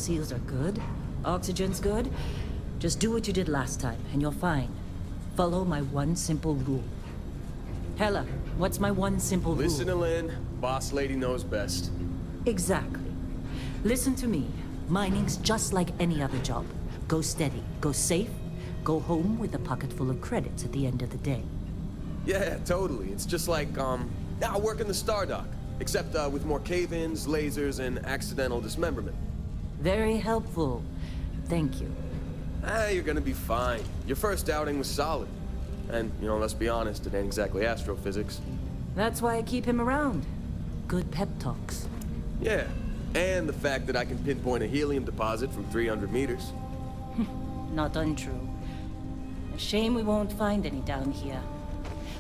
seals are good. Oxygen's good. Just do what you did last time, and you're fine. Follow my one simple rule. Hella, what's my one simple rule? Listen to Lynn. Boss lady knows best. Exactly. Listen to me. Mining's just like any other job. Go steady, go safe, go home with a pocket full of credits at the end of the day. Yeah, totally. It's just like, now working the Stardock. Except, with more cave-ins, lasers, and accidental dismemberment. Very helpful. Thank you. You're gonna be fine. Your first outing was solid. And, you know, let's be honest, it ain't exactly astrophysics. That's why I keep him around. Good pep talks. Yeah, and the fact that I can pinpoint a helium deposit from 300 meters. Not untrue. A shame we won't find any down here.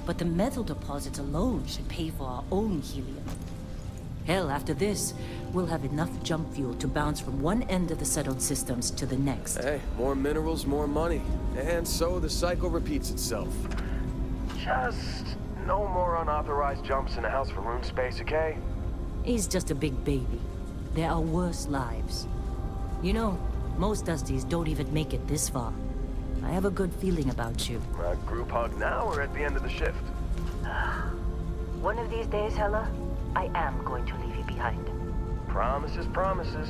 But the metal deposits alone should pay for our own helium. Hell, after this, we'll have enough jump fuel to bounce from one end of the settled systems to the next. Hey, more minerals, more money. And so the cycle repeats itself. Just no more unauthorized jumps in a house for room space, okay? He's just a big baby. There are worse lives. You know, most Dusties don't even make it this far. I have a good feeling about you. Group hug now or at the end of the shift? One of these days, Hella, I am going to leave you behind. Promises, promises.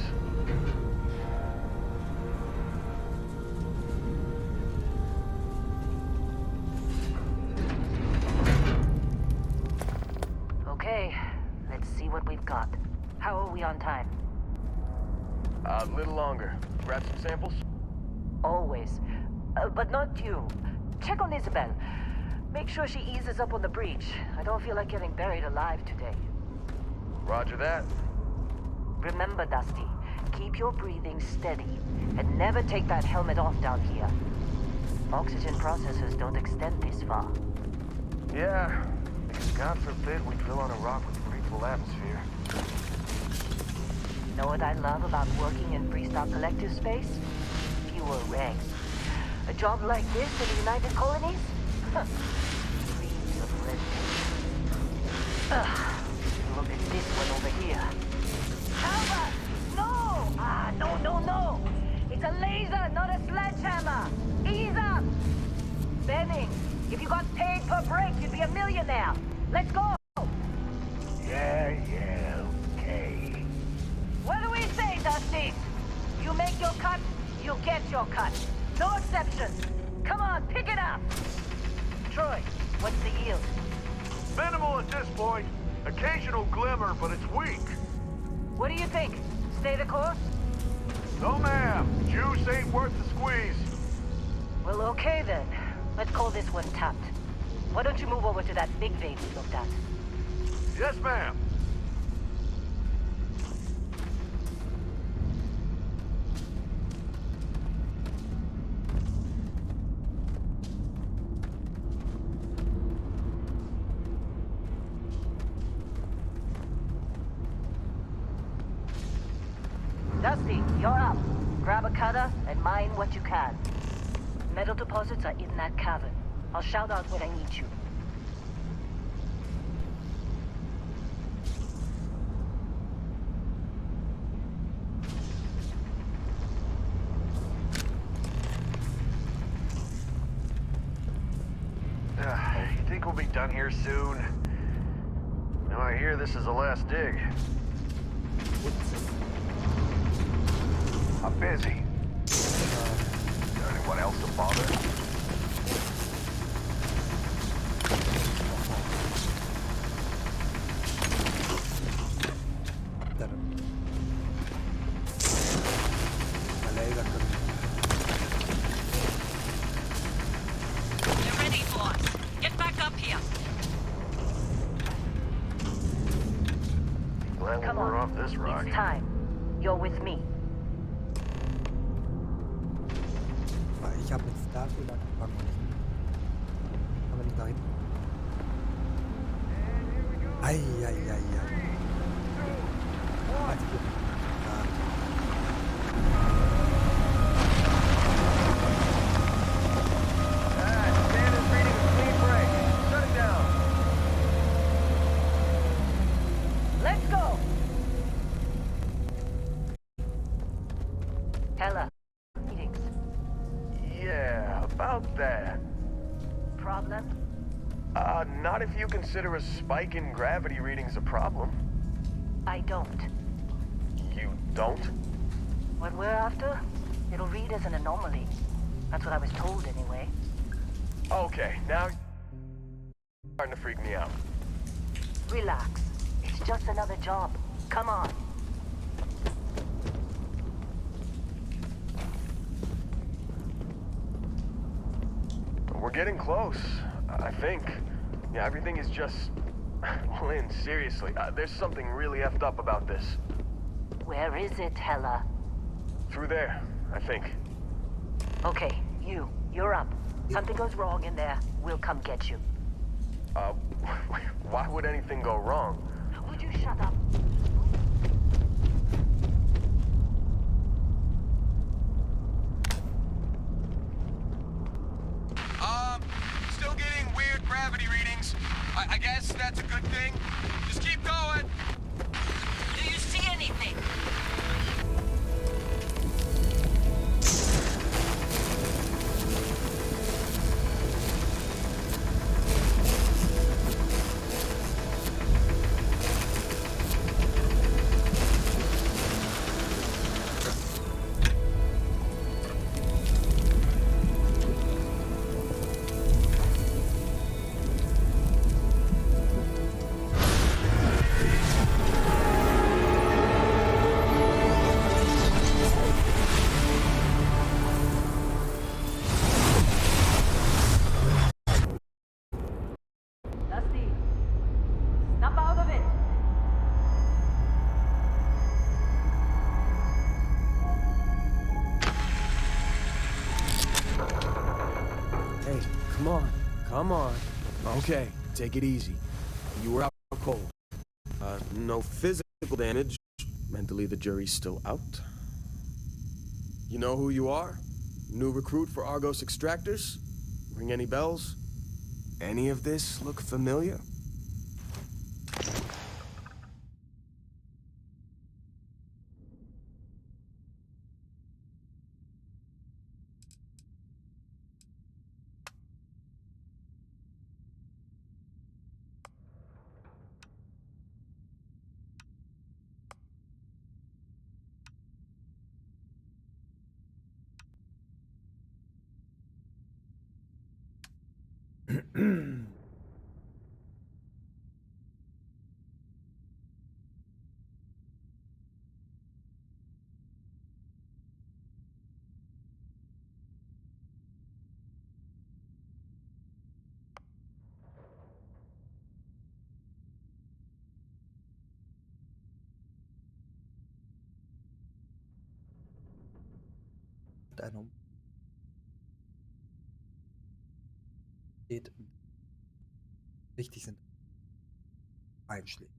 Okay, let's see what we've got. How are we on time? A little longer. Grab some samples? Always. But not you. Check on Isabel. Make sure she eases up on the breach. I don't feel like getting buried alive today. Roger that. Remember, Dusty, keep your breathing steady, and never take that helmet off down here. Oxygen processors don't extend this far. Yeah. Because God forbid we drill on a rock with a breathable atmosphere. Know what I love about working in Freestar Collective space? Fewer regs. A job like this in the United Colonies? Dreams of red tape. Look at this one over here. Albert! No! No! It's a laser, not a sledgehammer! Ease up! Benning, if you got paid per break, you'd be a millionaire. Let's go! Yeah, okay. What do we say, Dusty? You make your cut, you get your cut. No exceptions. Come on, pick it up. Troy, what's the yield? Minimal at this point. Occasional glimmer, but it's weak. What do you think? Stay the course? No, ma'am. Juice ain't worth the squeeze. Well, okay then. Let's call this one tapped. Why don't you move over to that big vein we looked at? Yes, ma'am. Dusty, you're up. Grab a cutter and mine what you can. Metal deposits are in that cavern. I'll shout out when I need you. You think we'll be done here soon? Now I hear this is the last dig. I'm busy. Anyone else to bother? You're ready, boss. Get back up here. Glad Come we're on. off this rock. It's time. You're with me. Ich habe mit Starfield angefangen. Aber nicht da hinten. Eieiei. Warte, hier. Dan is reading a clean break. Shut it down. Let's go! Not if you consider a spike in gravity readings a problem. I don't. You don't? What we're after, it'll read as an anomaly. That's what I was told anyway. Okay, now you're starting to freak me out. Relax. It's just another job. Come on. We're getting close, I think. Yeah, everything is just... Lynn, seriously, there's something really effed up about this. Where is it, Hella? Through there, I think. Okay, you're up. Something goes wrong in there, we'll come get you. Why would anything go wrong? Would you shut up? Still getting weird gravity readings. I guess that's a good thing. Just keep going. Do you see anything? Dusty, snap out of it. Hey, come on. Come on. Okay, take it easy. You were out cold. No physical damage. Mentally, the jury's still out. You know who you are? New recruit for Argos Extractors? Ring any bells? Any of this look familiar? Einem geht wichtig sind einschlägt.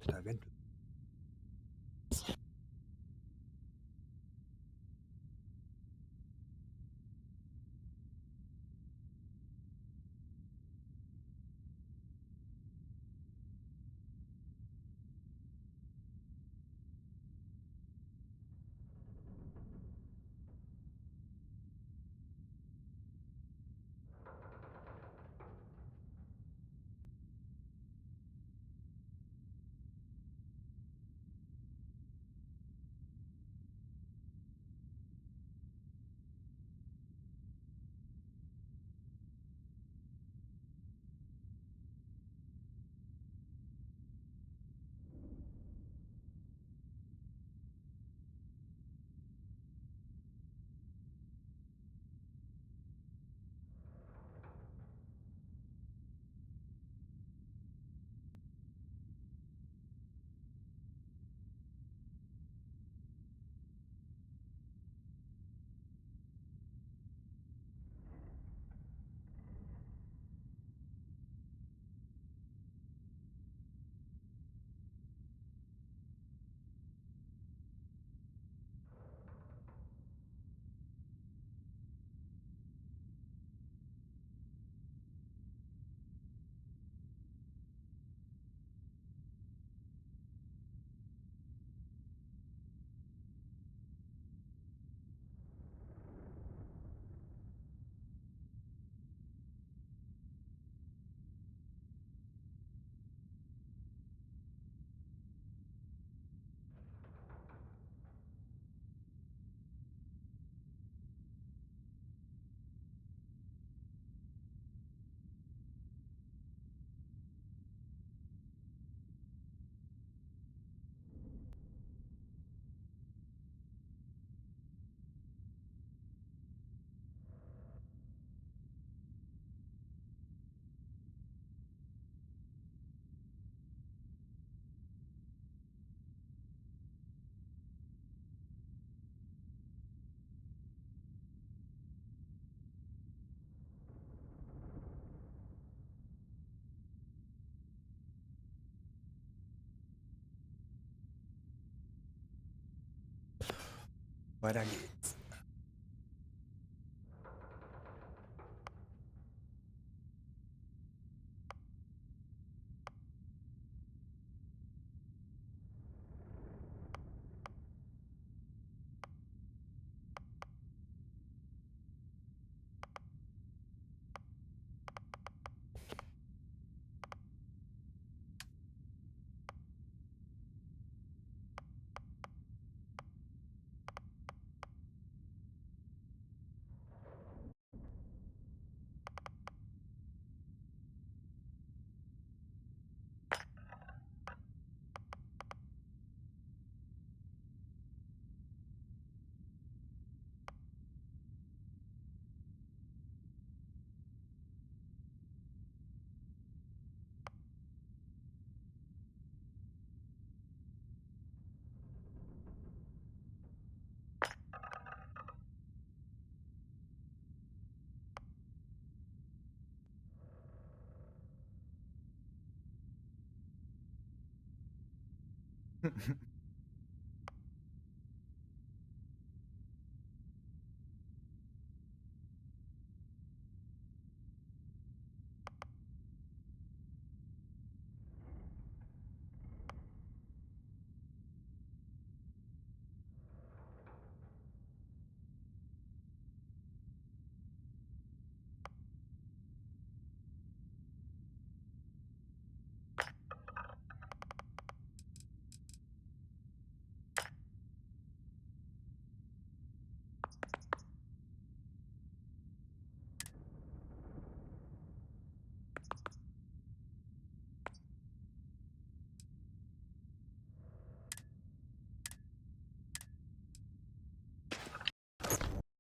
Da eventuell. Weiter geht's.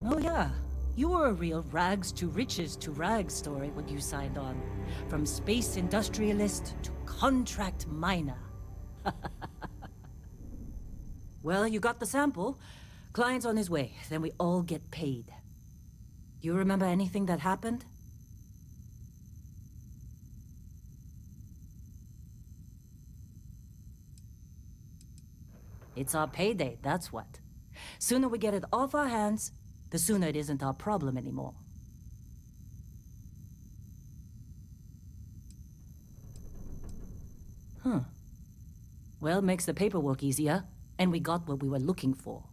Oh yeah, you were a real rags to riches to rags story when you signed on. From space industrialist to contract miner. Well, you got the sample. Client's on his way, then we all get paid. Do you remember anything that happened? It's our payday, that's what. Sooner we get it off our hands, the sooner it isn't our problem anymore. Huh. Well, makes the paperwork easier, and we got what we were looking for.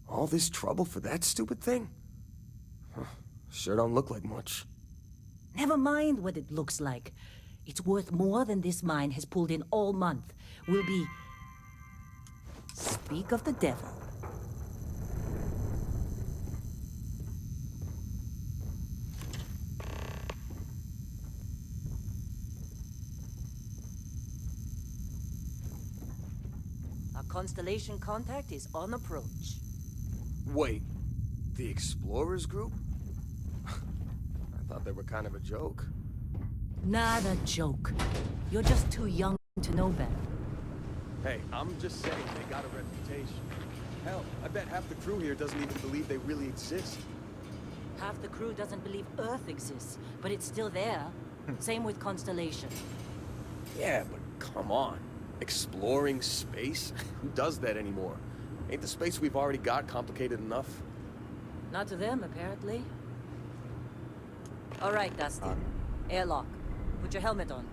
All this trouble for that stupid thing? Huh, sure don't look like much. Never mind what it looks like. It's worth more than this mine has pulled in all month. We'll be... Speak of the devil. Our Constellation contact is on approach. Wait, the Explorers group? I thought they were kind of a joke. Not a joke. You're just too young to know better. Hey, I'm just saying they got a reputation. Hell, I bet half the crew here doesn't even believe they really exist. Half the crew doesn't believe Earth exists, but it's still there. Same with Constellation. Yeah, but come on. Exploring space? Who does that anymore? Ain't the space we've already got complicated enough? Not to them, apparently. All right, Dusty. Airlock. Put your helmet on.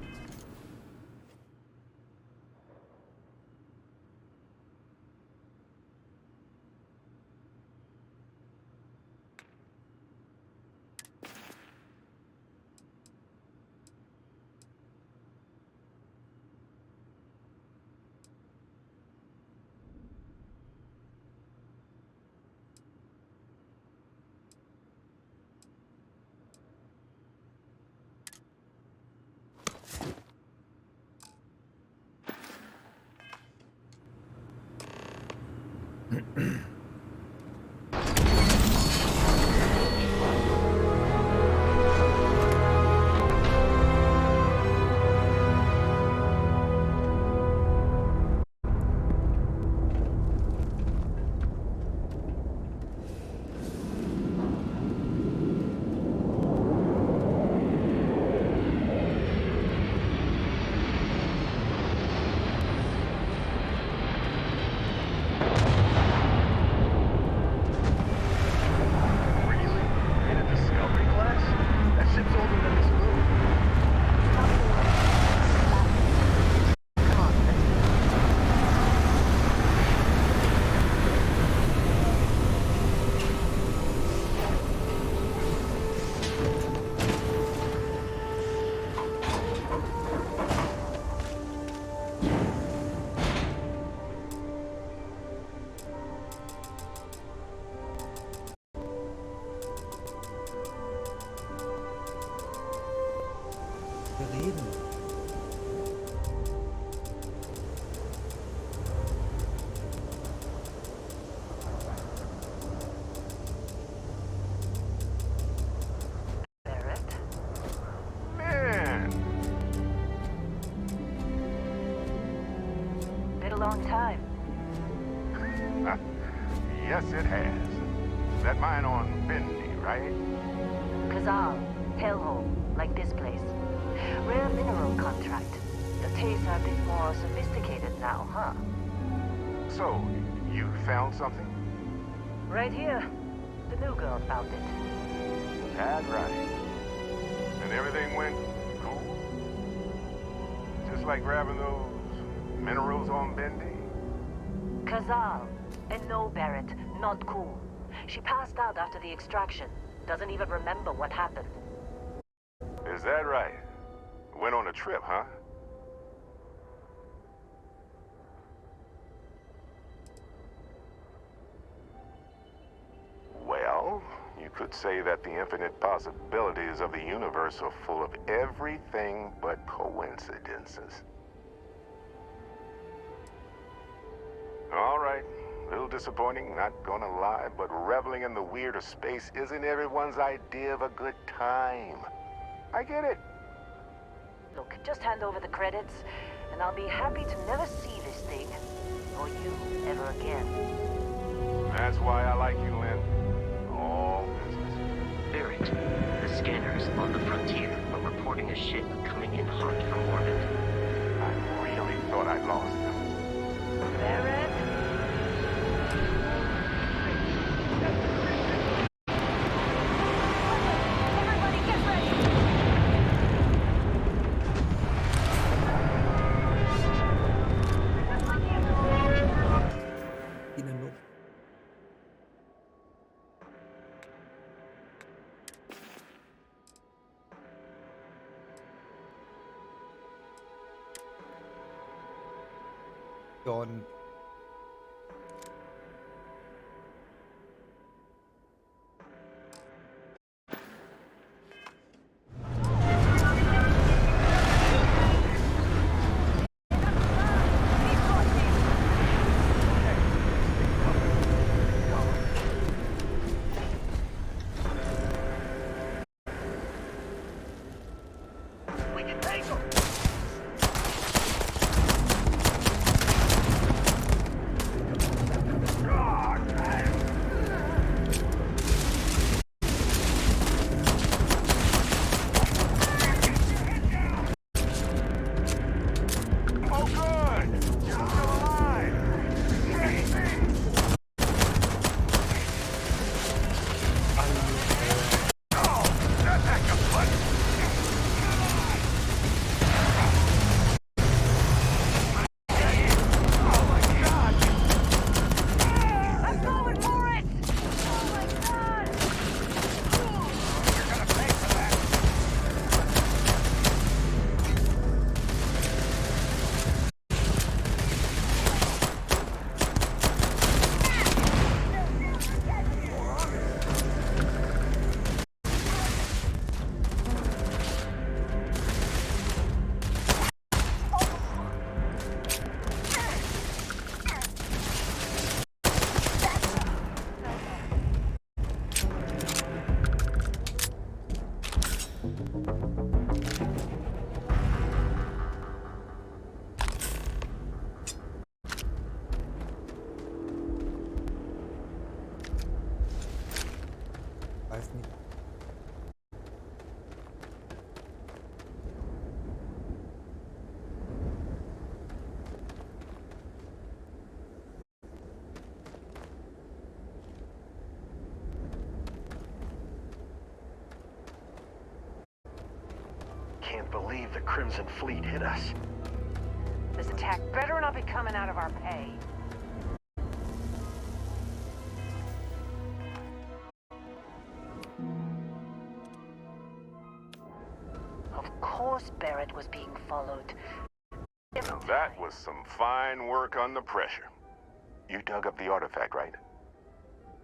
Wir reden. Barrett? Man! Been a long time. Yes, it has. That mine on Bendy, right? Kazal, hellhole, like this place. Rare mineral contract. The tastes are a bit more sophisticated now, huh? So, you found something? Right here. The new girl found it. That's right. And everything went cool? Just like grabbing those minerals on Bendy? Kazal. And no, Barrett, not cool. She passed out after the extraction. Doesn't even remember what happened. Is that right? Went on a trip, huh? Well, you could say that the infinite possibilities of the universe are full of everything but coincidences. All right. A little disappointing, not gonna lie, but reveling in the weird of space isn't everyone's idea of a good time. I get it. Look, just hand over the credits, and I'll be happy to never see this thing, or you, ever again. That's why I like you, Lynn. All business. Barrett, the scanners on the frontier are reporting a ship coming in hot from orbit. I really thought I'd lost them. Barrett? Everybody get ready! In der Luft. John. Oh, good! You're still alive! Oh, that heck of fun! Oh my god! I'm going for it! Oh my god! You're gonna pay for that! Weiß nicht. Can't believe the Crimson Fleet hit us. This attack better not be coming out of our pay. Of course Barrett was being followed. Now that was some fine work under pressure. You dug up the artifact, right?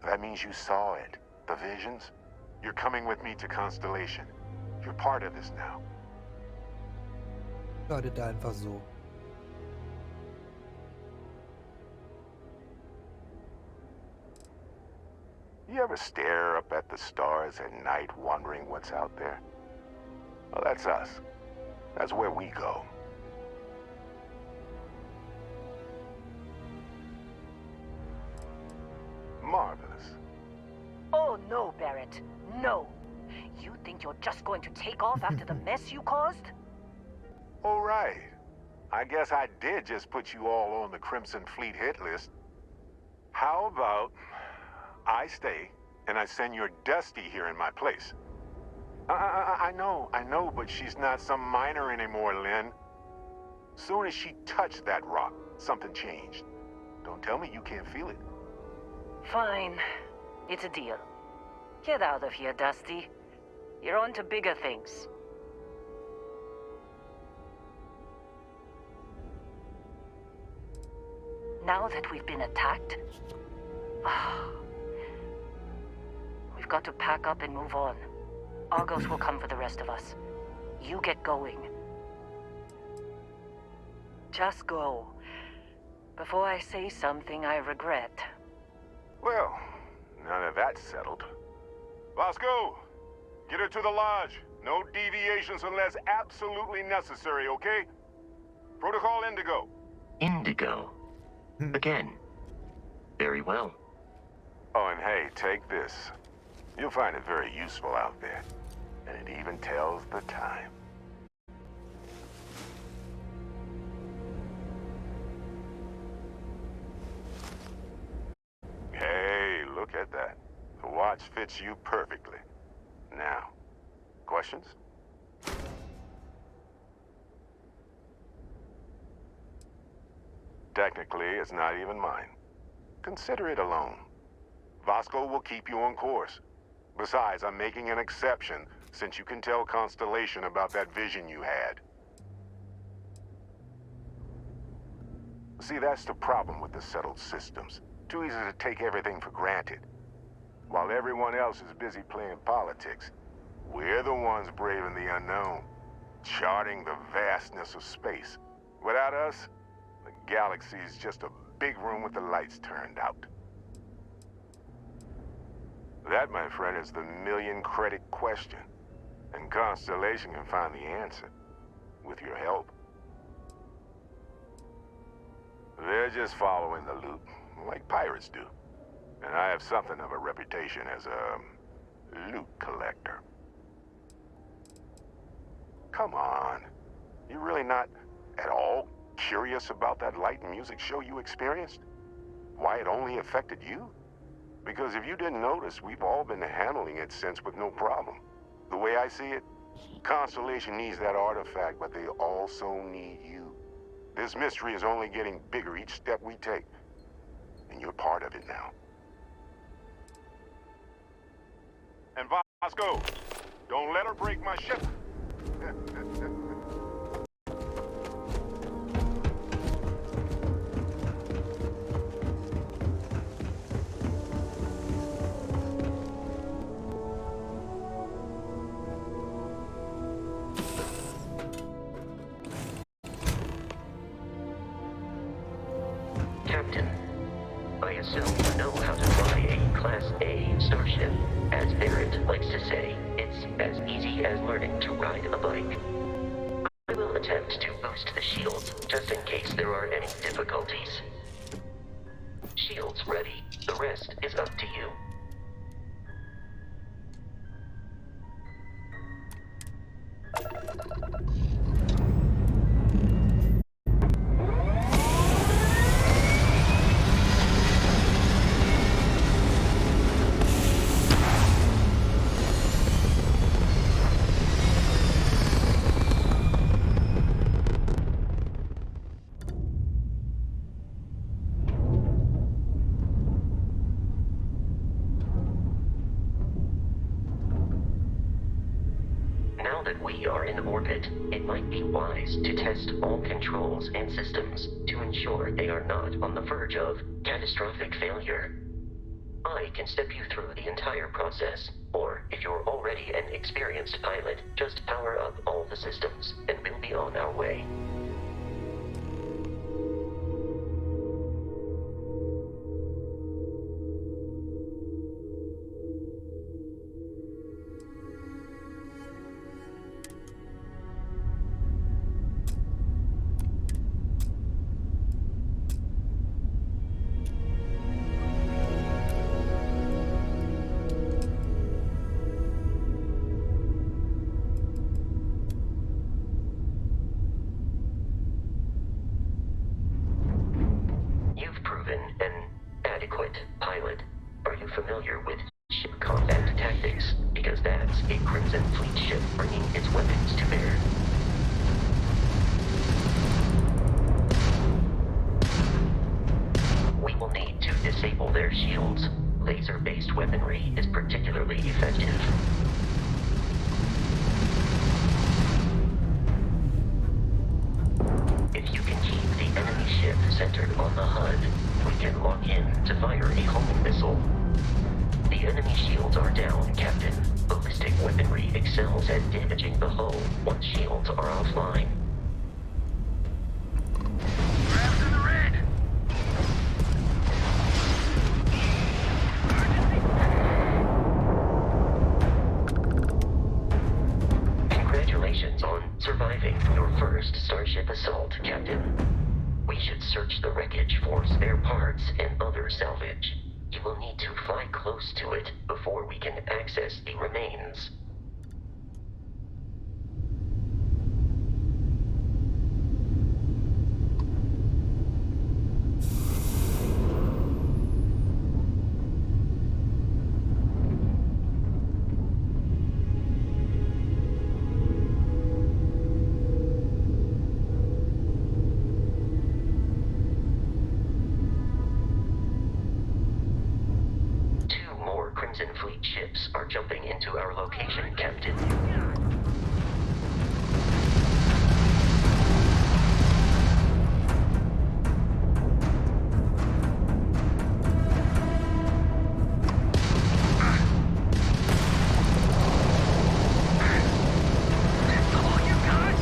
That means you saw it. The visions? You're coming with me to Constellation. You're part of this now. Startet er einfach so. You ever stare up at the stars at night wondering what's out there? Well, that's us. That's where we go. Marvelous. Oh no, Barrett. No. You think you're just going to take off after the mess you caused? All right. I guess I did just put you all on the Crimson Fleet hit list. How about I stay and I send your Dusty here in my place? I know, but she's not some minor anymore, Lynn. Soon as she touched that rock, something changed. Don't tell me you can't feel it. Fine. It's a deal. Get out of here, Dusty. You're on to bigger things. Now that we've been attacked, we've got to pack up and move on. Argos will come for the rest of us. You get going. Just go. Before I say something I regret. Well, none of that's settled. Vasco, get her to the lodge. No deviations unless absolutely necessary, okay? Protocol Indigo. Indigo. Again. Very well. Oh, and hey, take this. You'll find it very useful out there. And it even tells the time. Hey, look at that. The watch fits you perfectly. Now, questions? Technically, it's not even mine. Consider it a loan. Vasco will keep you on course. Besides, I'm making an exception since you can tell Constellation about that vision you had. See, that's the problem with the settled systems. Too easy to take everything for granted. While everyone else is busy playing politics, we're the ones braving the unknown, charting the vastness of space. Without us, the galaxy is just a big room with the lights turned out. That, my friend, is the million-credit question. And Constellation can find the answer, with your help. They're just following the loot, like pirates do. And I have something of a reputation as a loot collector. Come on. You really not at all curious about that light and music show you experienced? Why it only affected you? Because if you didn't notice, we've all been handling it since with no problem. The way I see it, Constellation needs that artifact, but they also need you. This mystery is only getting bigger each step we take. And you're part of it now. And Vasco, don't let her break my ship. Captain, I assume you know how to fly a Class A starship. As Barrett likes to say, it's as easy as learning to ride a bike. I will attempt to boost the shields, just in case there are any difficulties. Shields ready. The rest is up to you. Now that we are in orbit, it might be wise to test all controls and systems to ensure they are not on the verge of catastrophic failure. I can step you through the entire process, Or if you're already an experienced pilot, just power up all the systems, and we'll be on our way. You've proven an adequate pilot. Are you familiar with ship combat tactics? Because that's a Crimson Fleet ship bringing its weapons to bear. We will need to disable their shields. Laser-based weaponry is particularly effective. If you can keep the enemy ship centered on the HUD, we can lock in to fire a homing missile. The enemy shields are down, Captain. Ballistic weaponry excels at damaging the hull once shields are offline. Grabs in the red! Congratulations on surviving your first Starship assault, Captain. We should search the wreckage for spare parts and other salvage. You will need to fly close to it before we can access the remains. Two more Crimson Fleet ships are jumping into our location, Captain. That's all you got?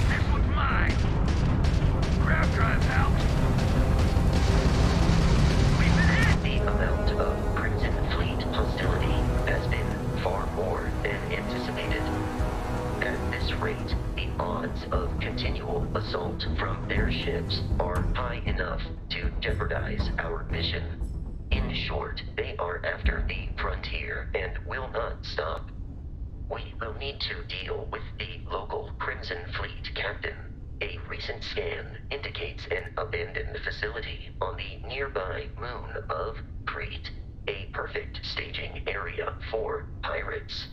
This one's mine. Grab drive's out. We've been hit. The amount of Crimson Fleet hostility has been far more than anticipated. At this rate, the odds of continual assault from their ships are high enough to jeopardize our mission. In short, they are after the frontier and will not stop. We will need to deal with the local Crimson Fleet captain. A recent scan indicates an abandoned facility on the nearby moon of Crete, a perfect staging area for pirates.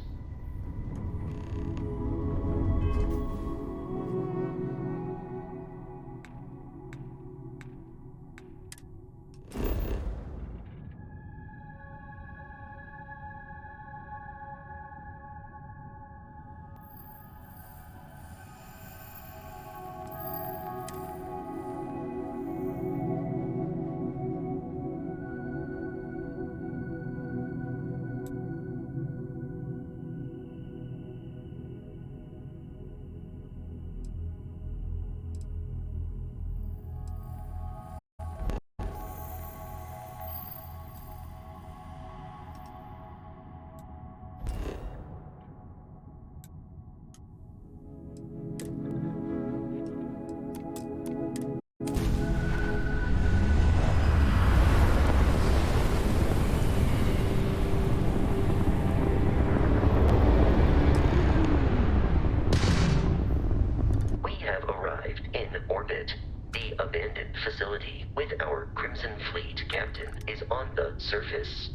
We have arrived in orbit. The abandoned facility with our Crimson Fleet captain is on the surface.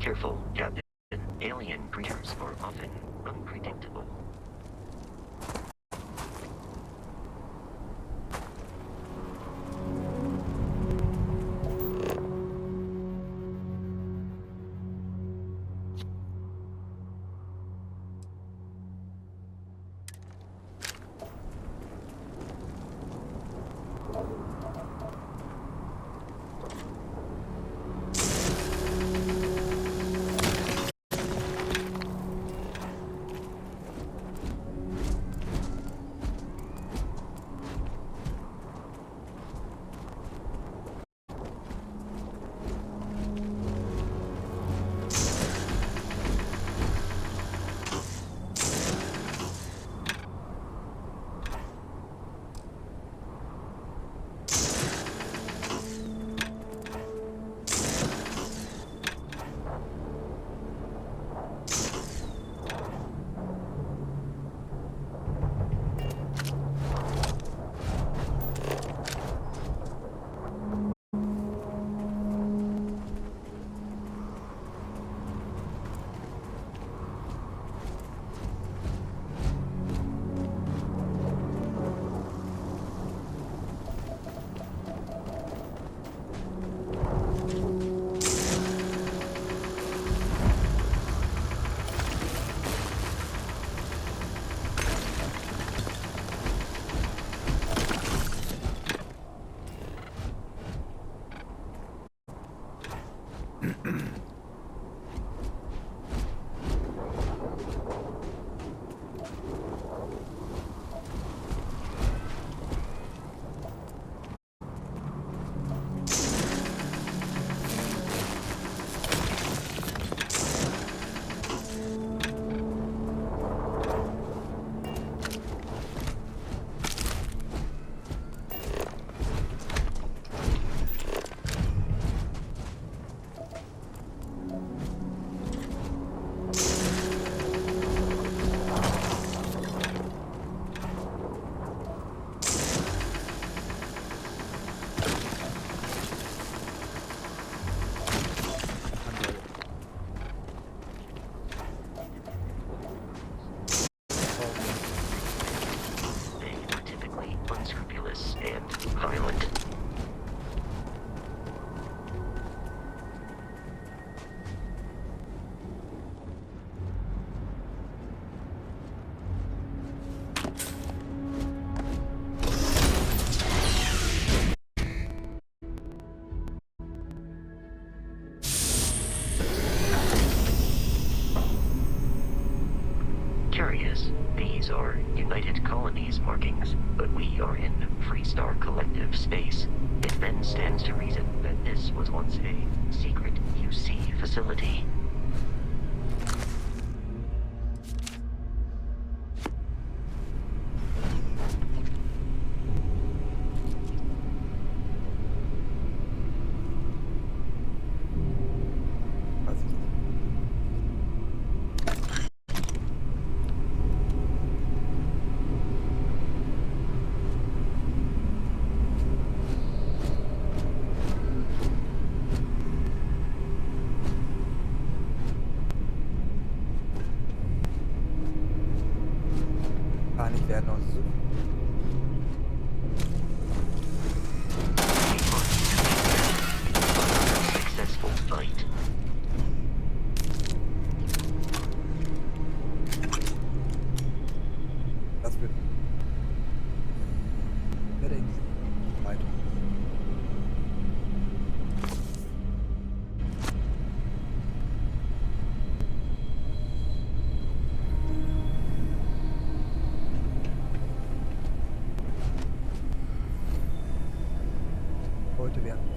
Careful, Captain. Alien creatures are often unpredictable. These are United Colonies markings, but we are in Freestar Collective space. It then stands to reason that this was once a secret UC facility. Nicht werden uns so. Successful fight. Das wird weiter. Heute werden.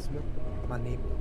alles mal nehmen.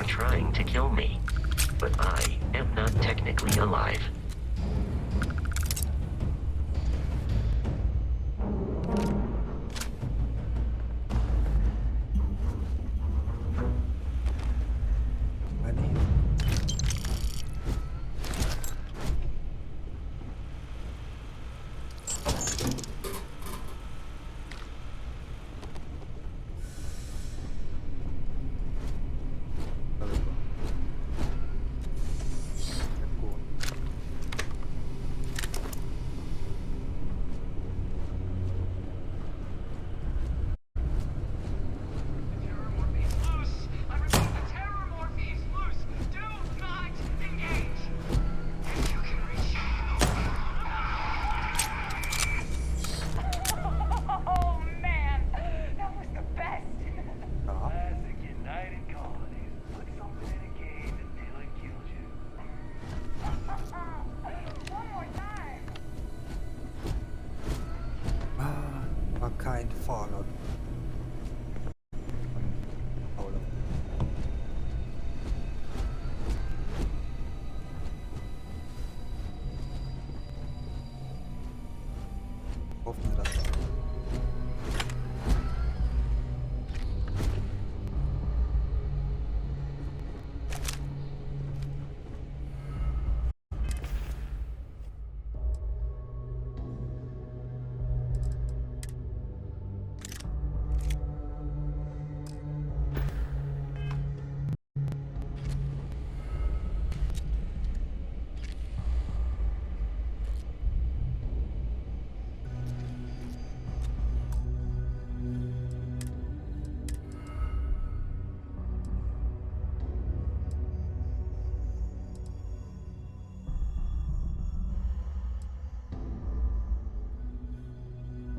Trying to kill me, but I am not technically alive. Kein Fallout. Hoffen wir das.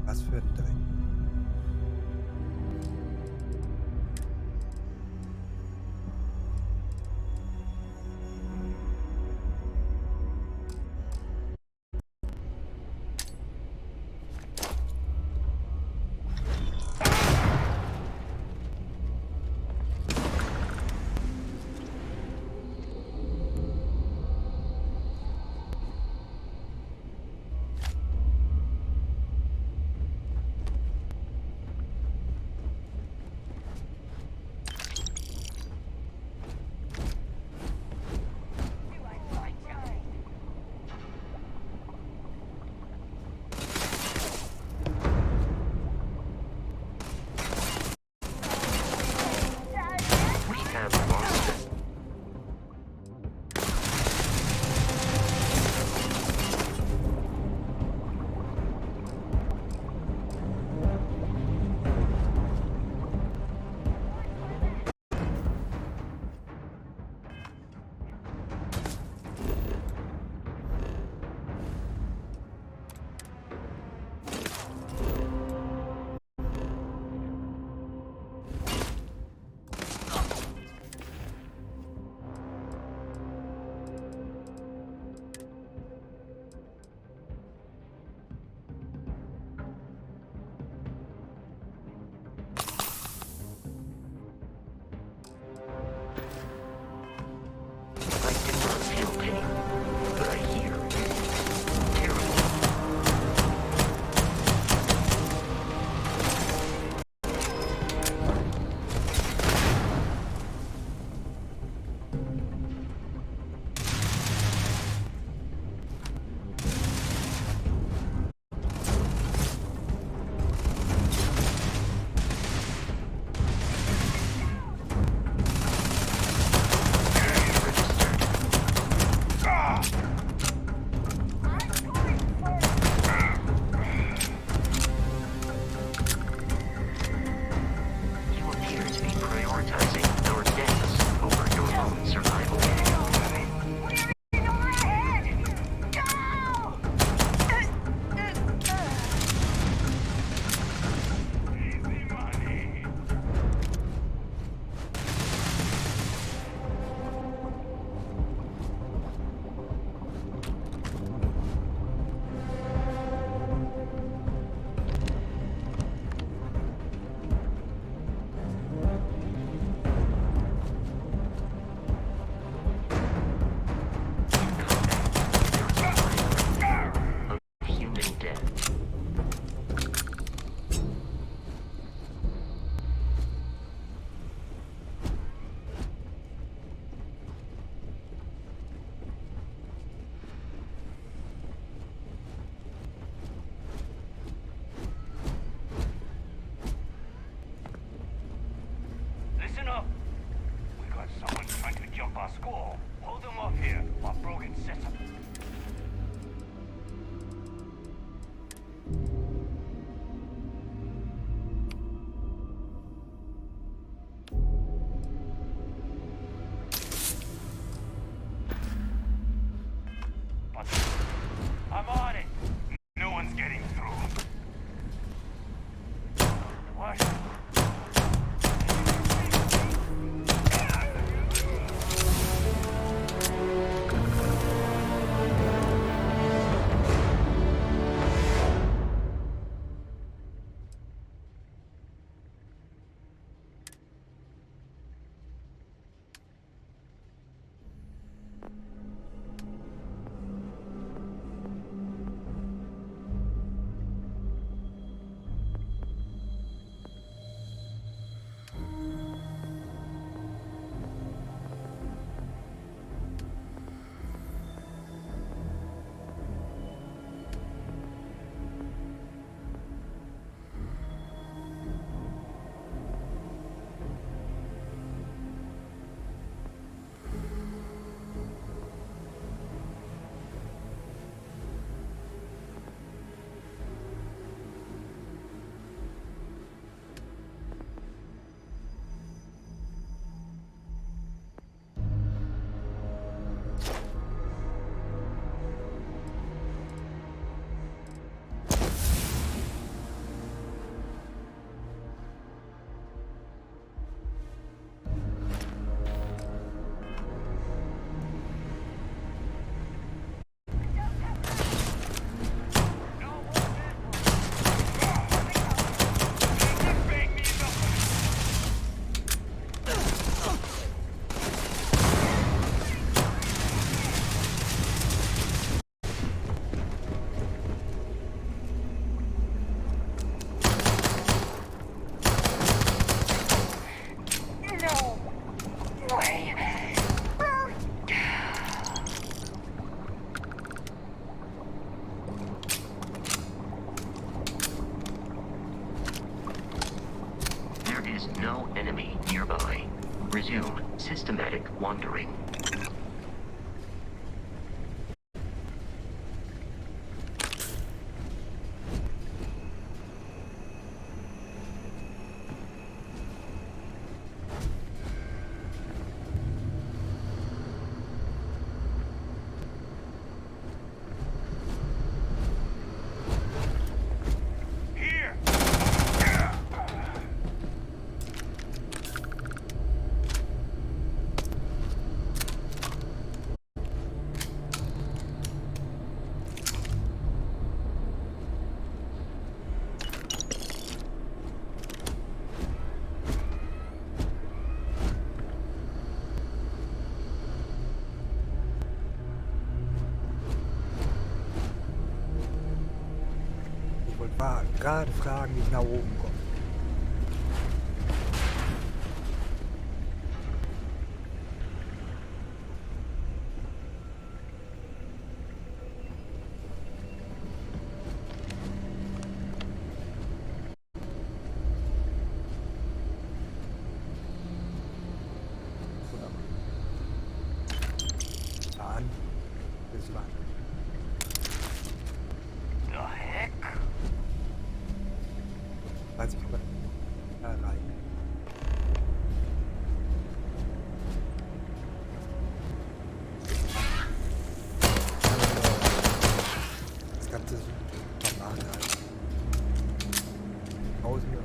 Was für ein Dreck. no enemy nearby. Resume systematic wandering. Here! Ich wollte gerade fragen, wie ich nach oben komme. Wunderbar. Dann bis wann? The heck? Weiß ich aber rein. Das Ganze ist normal halt. 1000 Euro.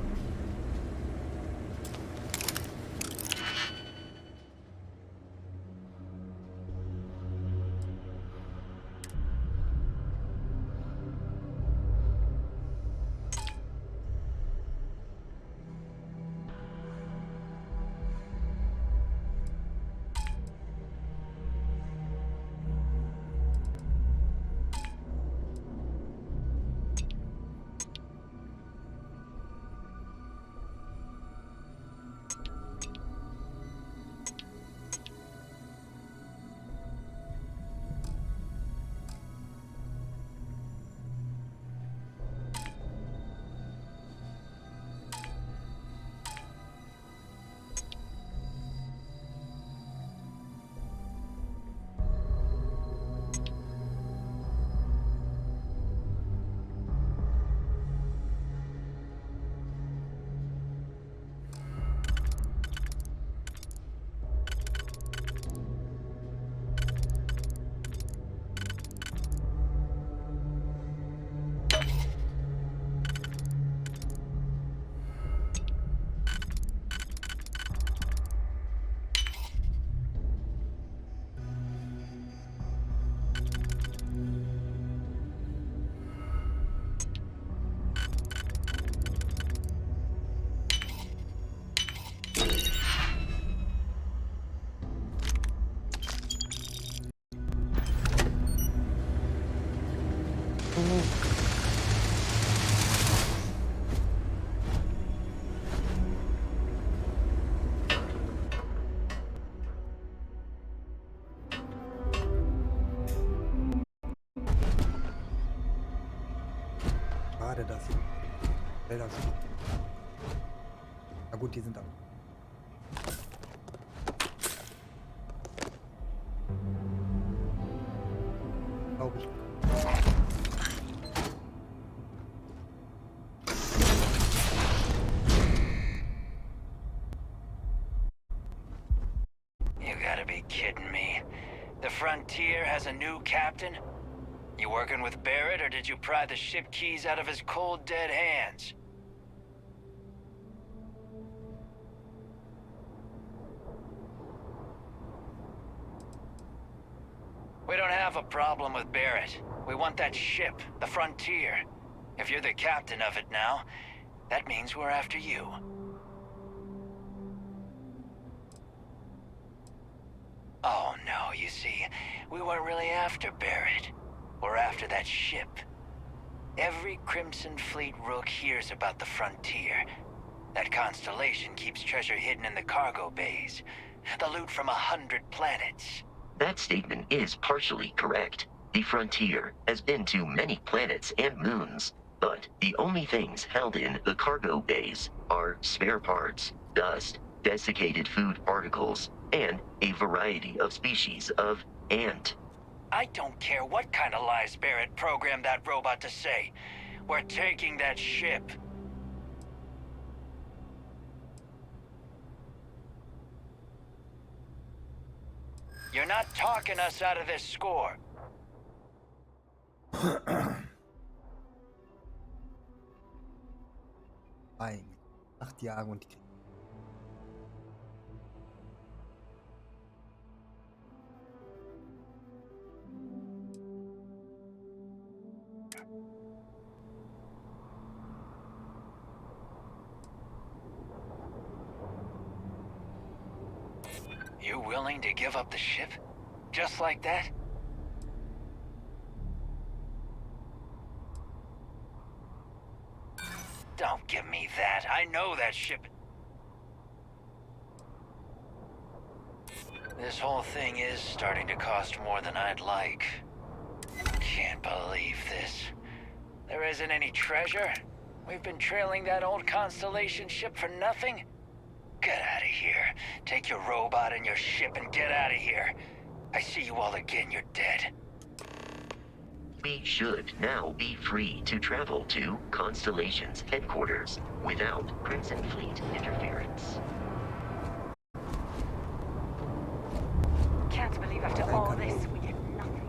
Schade, dass sie Felder sind. Na gut, die sind da. Glaube ich. You gotta be kidding me. The Frontier has a new captain? You working with Barrett, or did you pry the ship keys out of his cold, dead hands? We don't have a problem with Barrett. We want that ship, the Frontier. If you're the captain of it now, that means we're after you. Oh no, you see, we weren't really after Barrett. We're after that ship. Every Crimson Fleet rook hears about the Frontier. That constellation keeps treasure hidden in the cargo bays. The loot from 100 planets. That statement is partially correct. The Frontier has been to many planets and moons. But the only things held in the cargo bays are spare parts, dust, desiccated food particles, and a variety of species of ant. I don't care what kind of lies Barrett programmed that robot to say. We're taking that ship. You're not talking us out of this score. Eigentlich. 8 Jahre und die kriegen. You willing to give up the ship? Just like that? Don't give me that. I know that ship. This whole thing is starting to cost more than I'd like. Can't believe this. There isn't any treasure? We've been trailing that old Constellation ship for nothing? Get out of here. Take your robot and your ship and get out of here. I see you all again, you're dead. We should now be free to travel to Constellation's headquarters without Crimson Fleet interference. Can't believe after all this, we get nothing.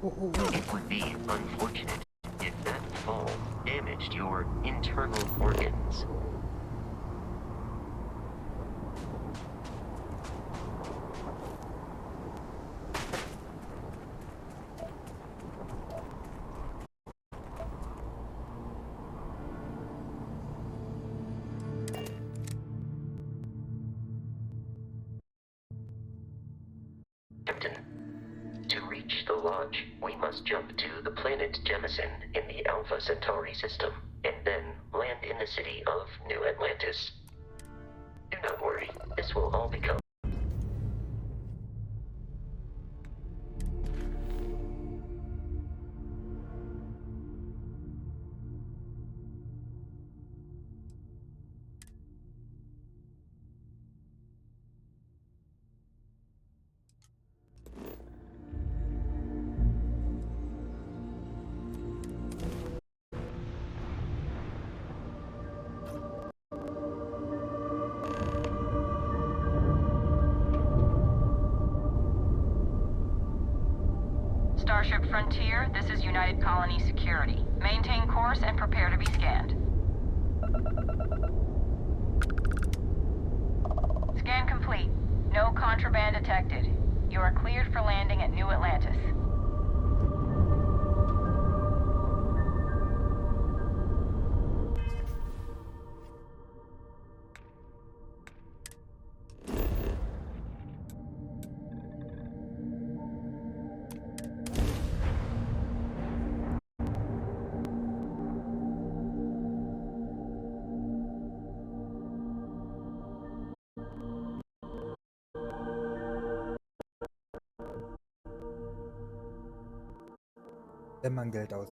It would be unfortunate if that fall damaged your internal organs. Captain, to reach the lodge, we must jump to the planet Jemison in the Alpha Centauri system, and then land in the city of New Atlantis. Do not worry, this will all become... Starship Frontier, this is United Colony Security. Maintain course and prepare to be scanned. Scan complete. No contraband detected. You are cleared for landing at New Atlantis. Wenn man Geld aus.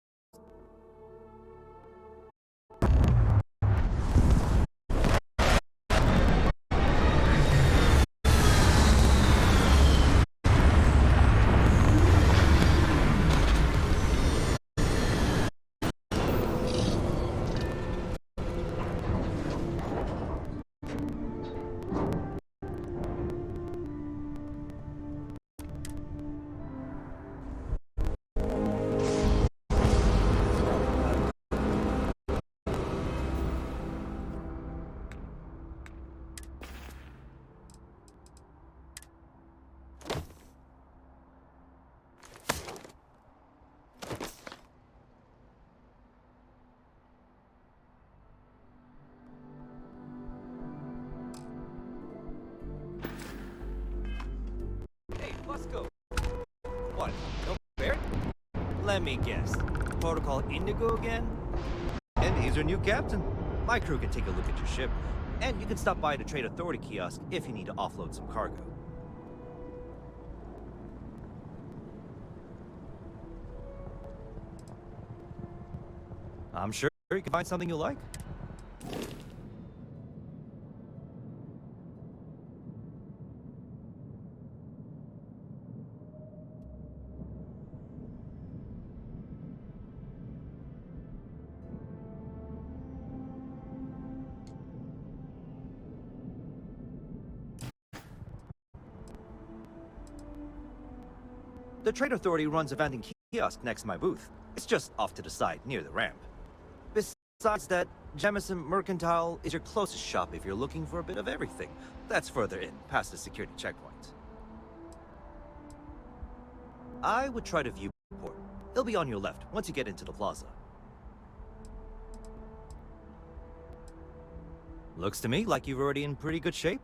Hey, let's go. What? No bear? Let me guess. Protocol Indigo again? And he's our new captain. My crew can take a look at your ship. And you can stop by the Trade Authority kiosk if you need to offload some cargo. I'm sure you can find something you like. The Trade Authority runs a vending kiosk next to my booth. It's just off to the side, near the ramp. Besides that, Jemison Mercantile is your closest shop if you're looking for a bit of everything. That's further in, past the security checkpoint. I would try to view port. It'll be on your left, once you get into the plaza. Looks to me like you're already in pretty good shape.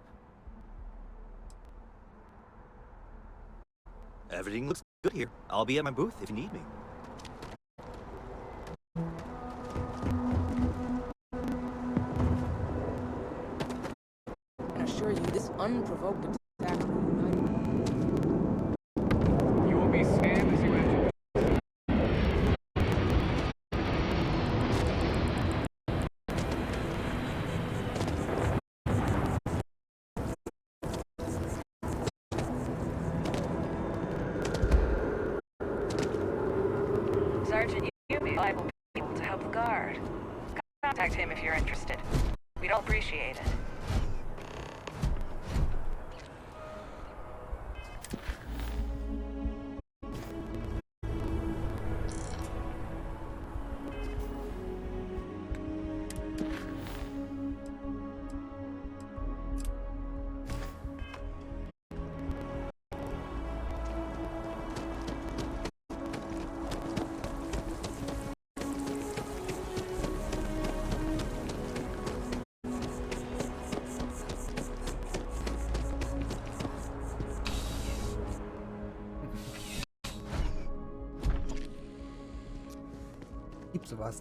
Everything looks good here. I'll be at my booth if you need me. I can assure you this unprovoked attack will You will be scanned as you enter. Sergeant, you'll be liable people to help the guard. Contact him if you're interested. We'd all appreciate it. Gibt sowas.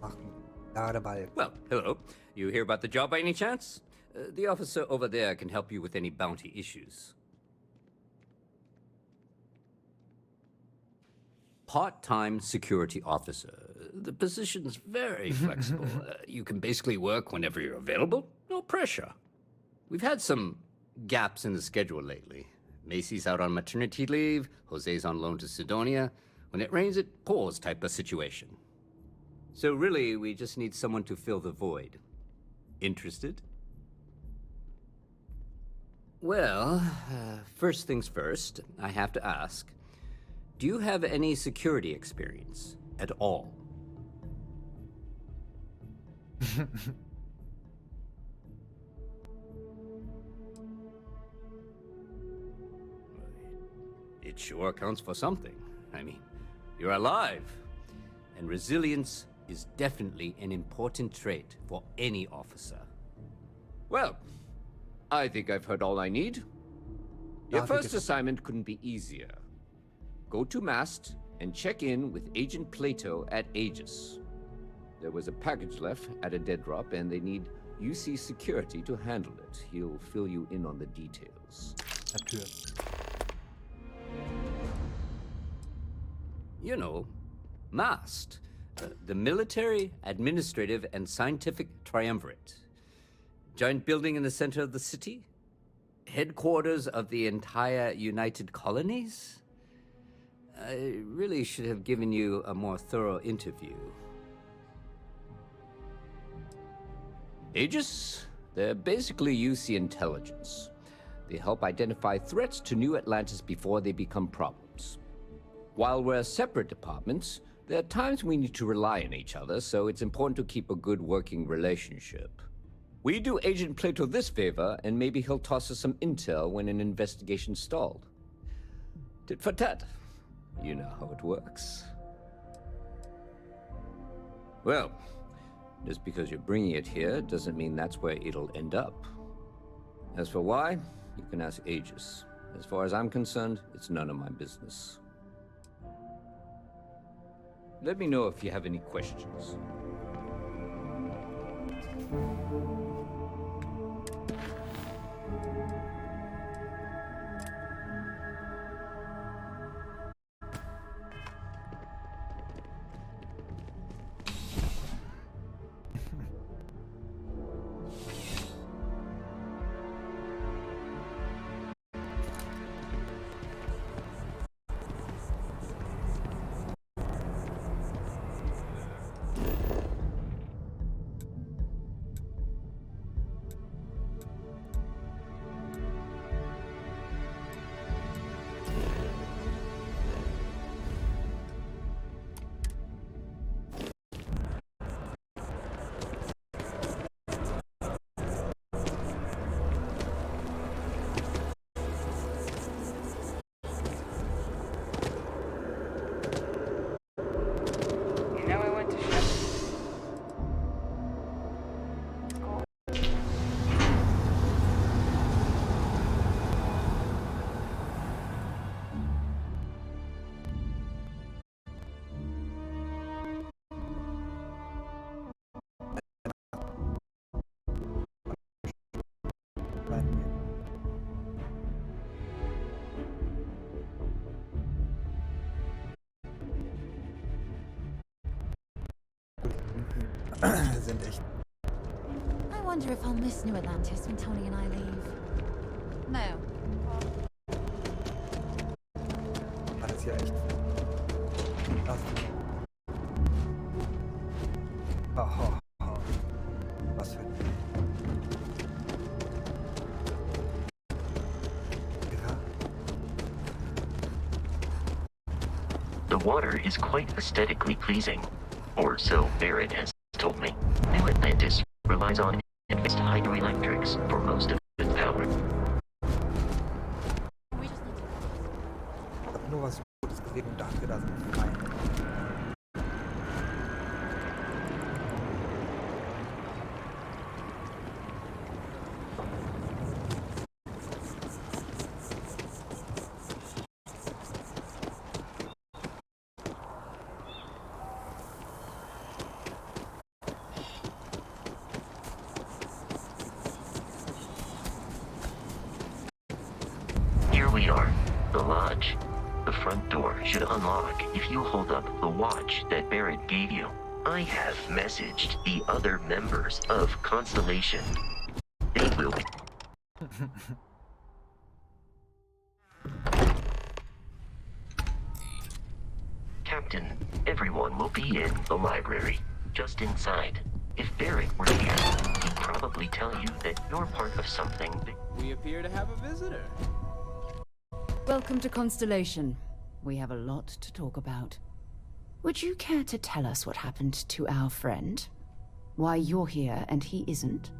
Machen. Ladeball. Well, hello. You hear about the job by any chance? The officer over there can help you with any bounty issues. Part-time security officer. The position's very flexible. You can basically work whenever you're available. No pressure. We've had some gaps in the schedule lately. Macy's out on maternity leave. Jose's on loan to Sidonia. When it rains, it pours type of situation. So really, we just need someone to fill the void. Interested? Well, first things first, I have to ask. Do you have any security experience at all? It sure counts for something. I mean, you're alive. And resilience is definitely an important trait for any officer. Well, I think I've heard all I need. Your first assignment couldn't be easier. Go to Mast and check in with Agent Plato at Aegis. There was a package left at a dead drop, and they need UC security to handle it. He'll fill you in on the details. Natürlich. You know, MAST, the Military, Administrative, and Scientific Triumvirate. Giant building in the center of the city? Headquarters of the entire United Colonies? I really should have given you a more thorough interview. Aegis? They're basically UC intelligence. They help identify threats to New Atlantis before they become problems. While we're separate departments, there are times we need to rely on each other, so it's important to keep a good working relationship. We do Agent Plato this favor, and maybe he'll toss us some intel when an investigation stalled. Tit for tat. You know how it works. Well, just because you're bringing it here doesn't mean that's where it'll end up. As for why, you can ask Aegis. As far as I'm concerned, it's none of my business. Let me know if you have any questions. sind echt. I wonder if I'll miss New Atlantis when Tony and I leave. No. Alles hier echt. Das. Oh. Was für. The water is quite aesthetically pleasing, or so Barrett has told me. New Atlantis relies on advanced hydroelectrics for most of its power. Ich hab nur was Gutes gesehen und dachte, da sind wir rein. Here we are, the lodge. The front door should unlock if you hold up the watch that Barrett gave you. I have messaged the other members of Constellation. They will be... Captain, everyone will be in the library, just inside. If Barrett were here, he'd probably tell you that you're part of something big. We appear to have a visitor. Welcome to Constellation. We have a lot to talk about. Would you care to tell us what happened to our friend? Why you're here and he isn't?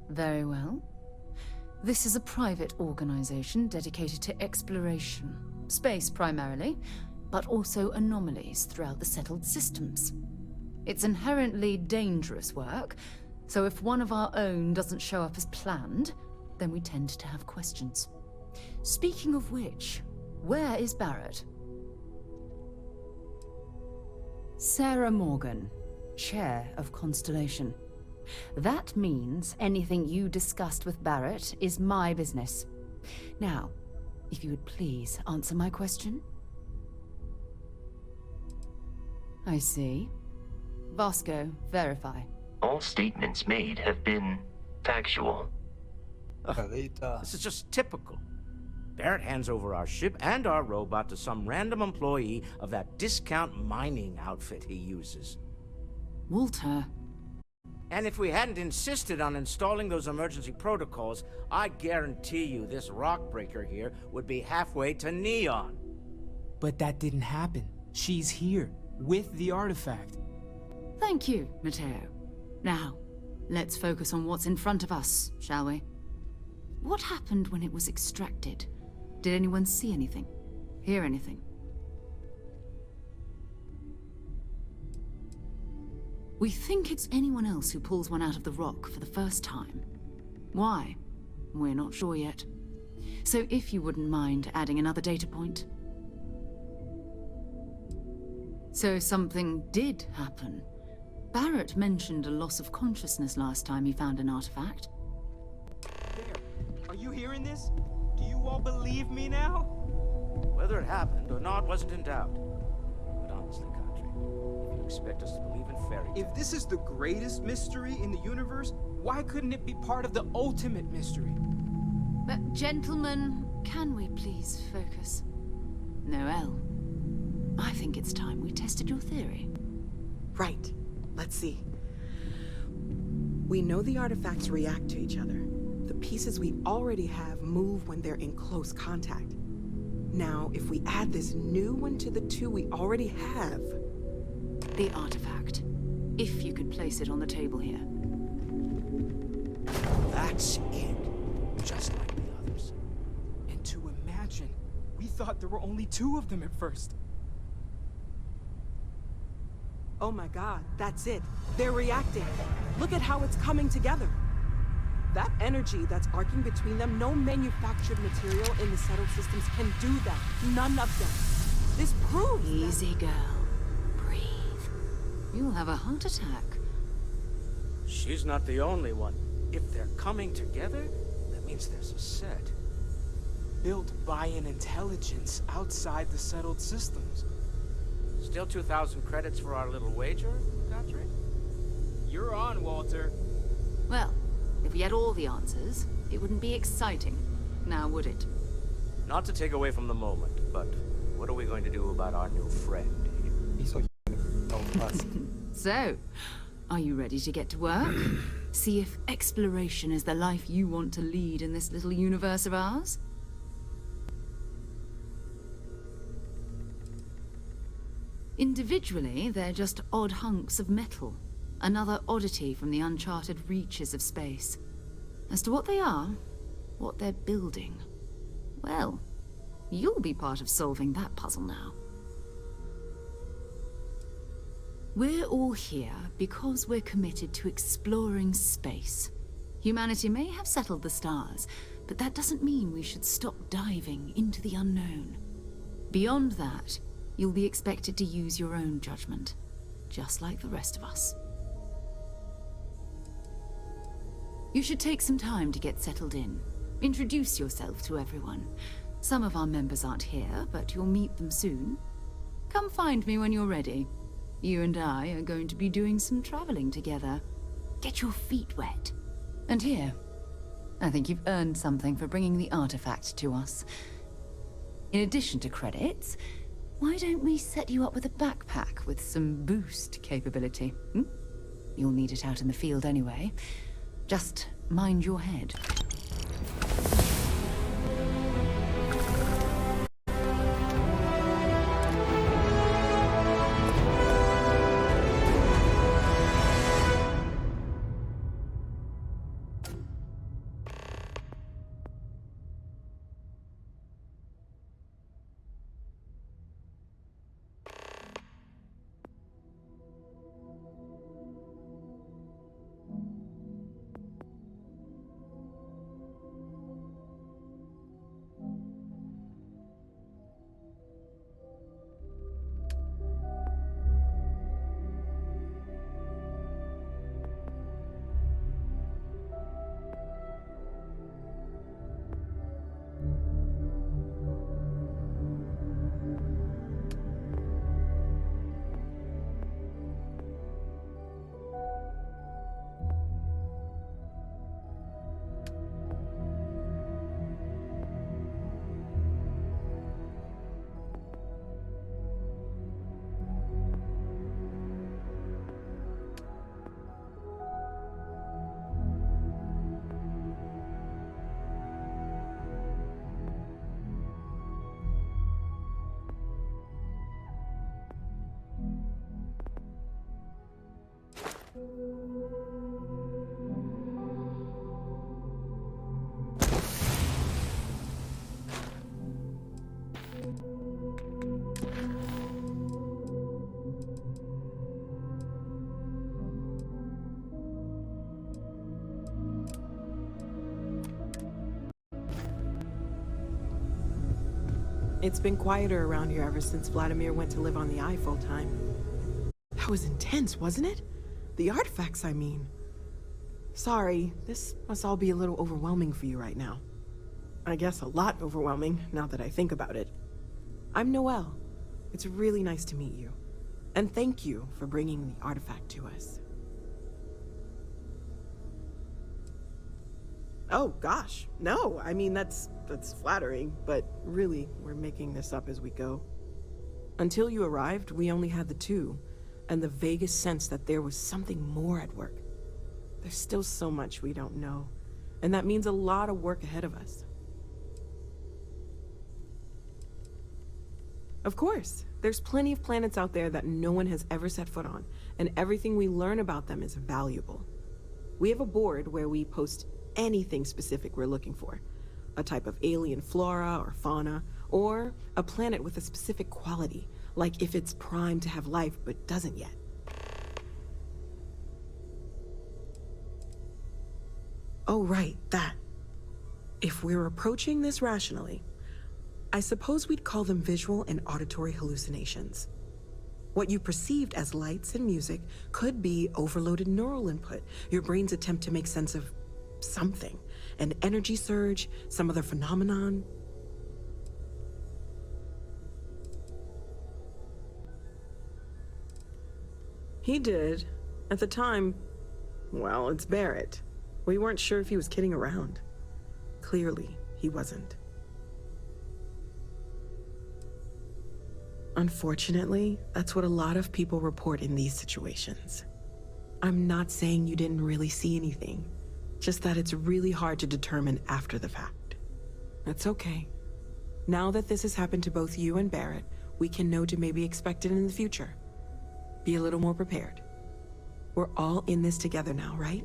Very well. This is a private organization dedicated to exploration. Space primarily, but also anomalies throughout the settled systems. It's inherently dangerous work, so if one of our own doesn't show up as planned, then we tend to have questions. Speaking of which, where is Barrett? Sarah Morgan, Chair of Constellation. That means anything you discussed with Barrett is my business. Now, if you would please answer my question. I see. Vasco, verify. All statements made have been factual. This is just typical. Barrett hands over our ship and our robot to some random employee of that discount mining outfit he uses. Walter. And if we hadn't insisted on installing those emergency protocols, I guarantee you this rock breaker here would be halfway to Neon. But that didn't happen. She's here, with the artifact. Thank you, Matteo. Now, let's focus on what's in front of us, shall we? What happened when it was extracted? Did anyone see anything? Hear anything? We think it's anyone else who pulls one out of the rock for the first time. Why? We're not sure yet. So if you wouldn't mind adding another data point. So something did happen. Barrett mentioned a loss of consciousness last time he found an artifact. There. Are you hearing this? Do you all believe me now? Whether it happened or not wasn't in doubt. But honestly, Country, if you expect us to believe in fairy tales... If this is the greatest mystery in the universe, why couldn't it be part of the ultimate mystery? But gentlemen, can we please focus? Noel, I think it's time we tested your theory. Right. Let's see. We know the artifacts react to each other. The pieces we already have move when they're in close contact. Now, if we add this new one to the two we already have... The artifact. If you could place it on the table here. That's it. Just like the others. And to imagine, we thought there were only 2 of them at first. Oh my god, that's it. They're reacting. Look at how it's coming together. That energy that's arcing between them, no manufactured material in the settled systems can do that. None of them. This proves Easy, girl. Breathe. You'll have a heart attack. She's not the only one. If they're coming together, that means there's a set. built by an intelligence outside the settled systems. Still 2,000 credits for our little wager, Godric? You're on, Walter. Well, if we had all the answers, it wouldn't be exciting, now would it? Not to take away from the moment, but what are we going to do about our new friend here? He's so fast. So, are you ready to get to work? See if exploration is the life you want to lead in this little universe of ours? Individually, they're just odd hunks of metal. Another oddity from the uncharted reaches of space. As to what they are, what they're building, well, you'll be part of solving that puzzle now. We're all here because we're committed to exploring space. Humanity may have settled the stars, but that doesn't mean we should stop diving into the unknown. Beyond that, you'll be expected to use your own judgment, just like the rest of us. You should take some time to get settled in. Introduce yourself to everyone. Some of our members aren't here, but you'll meet them soon. Come find me when you're ready. You and I are going to be doing some traveling together. Get your feet wet. And here, I think you've earned something for bringing the artifact to us. In addition to credits, why don't we set you up with a backpack with some boost capability? You'll need it out in the field anyway. Just mind your head. It's been quieter around here ever since Vladimir went to live on the Eye full time. That was intense, wasn't it? The artifacts, I mean. Sorry, this must all be a little overwhelming for you right now. I guess a lot overwhelming, now that I think about it. I'm Noelle. It's really nice to meet you. And thank you for bringing the artifact to us. Oh, gosh. No, I mean, that's flattering, but really, we're making this up as we go. Until you arrived, we only had the two, and the vaguest sense that there was something more at work. There's still so much we don't know, and that means a lot of work ahead of us. Of course, there's plenty of planets out there that no one has ever set foot on, and everything we learn about them is valuable. We have a board where we post anything specific we're looking for. A type of alien flora or fauna, or a planet with a specific quality, like if it's primed to have life but doesn't yet. Oh, right, that. If we're approaching this rationally, I suppose we'd call them visual and auditory hallucinations. What you perceived as lights and music could be overloaded neural input, your brain's attempt to make sense of something, an energy surge, some other phenomenon. He did. At the time, well, it's Barrett. We weren't sure if he was kidding around. Clearly, he wasn't. Unfortunately, that's what a lot of people report in these situations. I'm not saying you didn't really see anything, just that it's really hard to determine after the fact. That's okay. Now that this has happened to both you and Barrett, we can know to maybe expect it in the future. Be a little more prepared. We're all in this together now, right?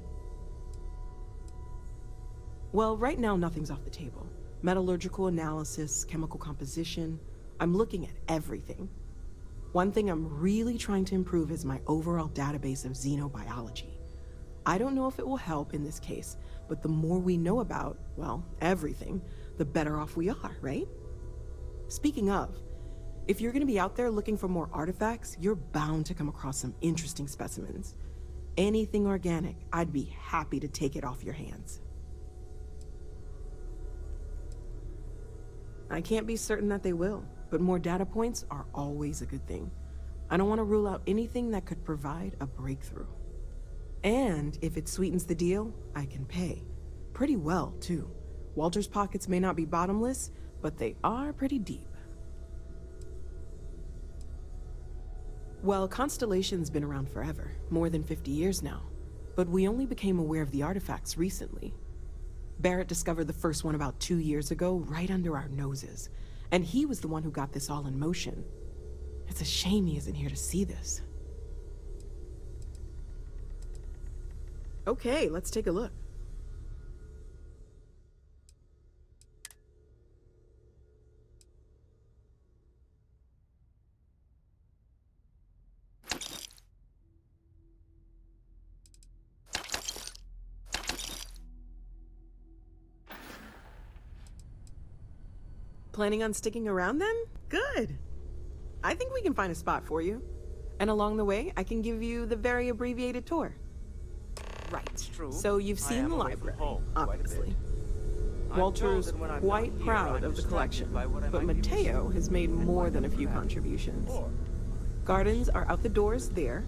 Well, right now nothing's off the table. Metallurgical analysis, chemical composition, I'm looking at everything. One thing I'm really trying to improve is my overall database of xenobiology. I don't know if it will help in this case, but the more we know about, well, everything, the better off we are, right? Speaking of, if you're gonna be out there looking for more artifacts, you're bound to come across some interesting specimens. Anything organic, I'd be happy to take it off your hands. I can't be certain that they will, but more data points are always a good thing. I don't want to rule out anything that could provide a breakthrough. And if it sweetens the deal, I can pay. Pretty well, too. Walter's pockets may not be bottomless, but they are pretty deep. Well, Constellation's been around forever, more than 50 years now. But we only became aware of the artifacts recently. Barrett discovered the first one about 2 years ago, right under our noses. And he was the one who got this all in motion. It's a shame he isn't here to see this. Okay, let's take a look. Planning on sticking around then? Good. I think we can find a spot for you. And along the way, I can give you the very abbreviated tour. Right. True. So you've I seen am the away from library, home quite a bit. obviously. I'm Walter's told that when I'm quite not here, proud I'm of the distracted collection, by what I but might be Mateo missing. has made more than a few contributions. Gardens are out the doors there,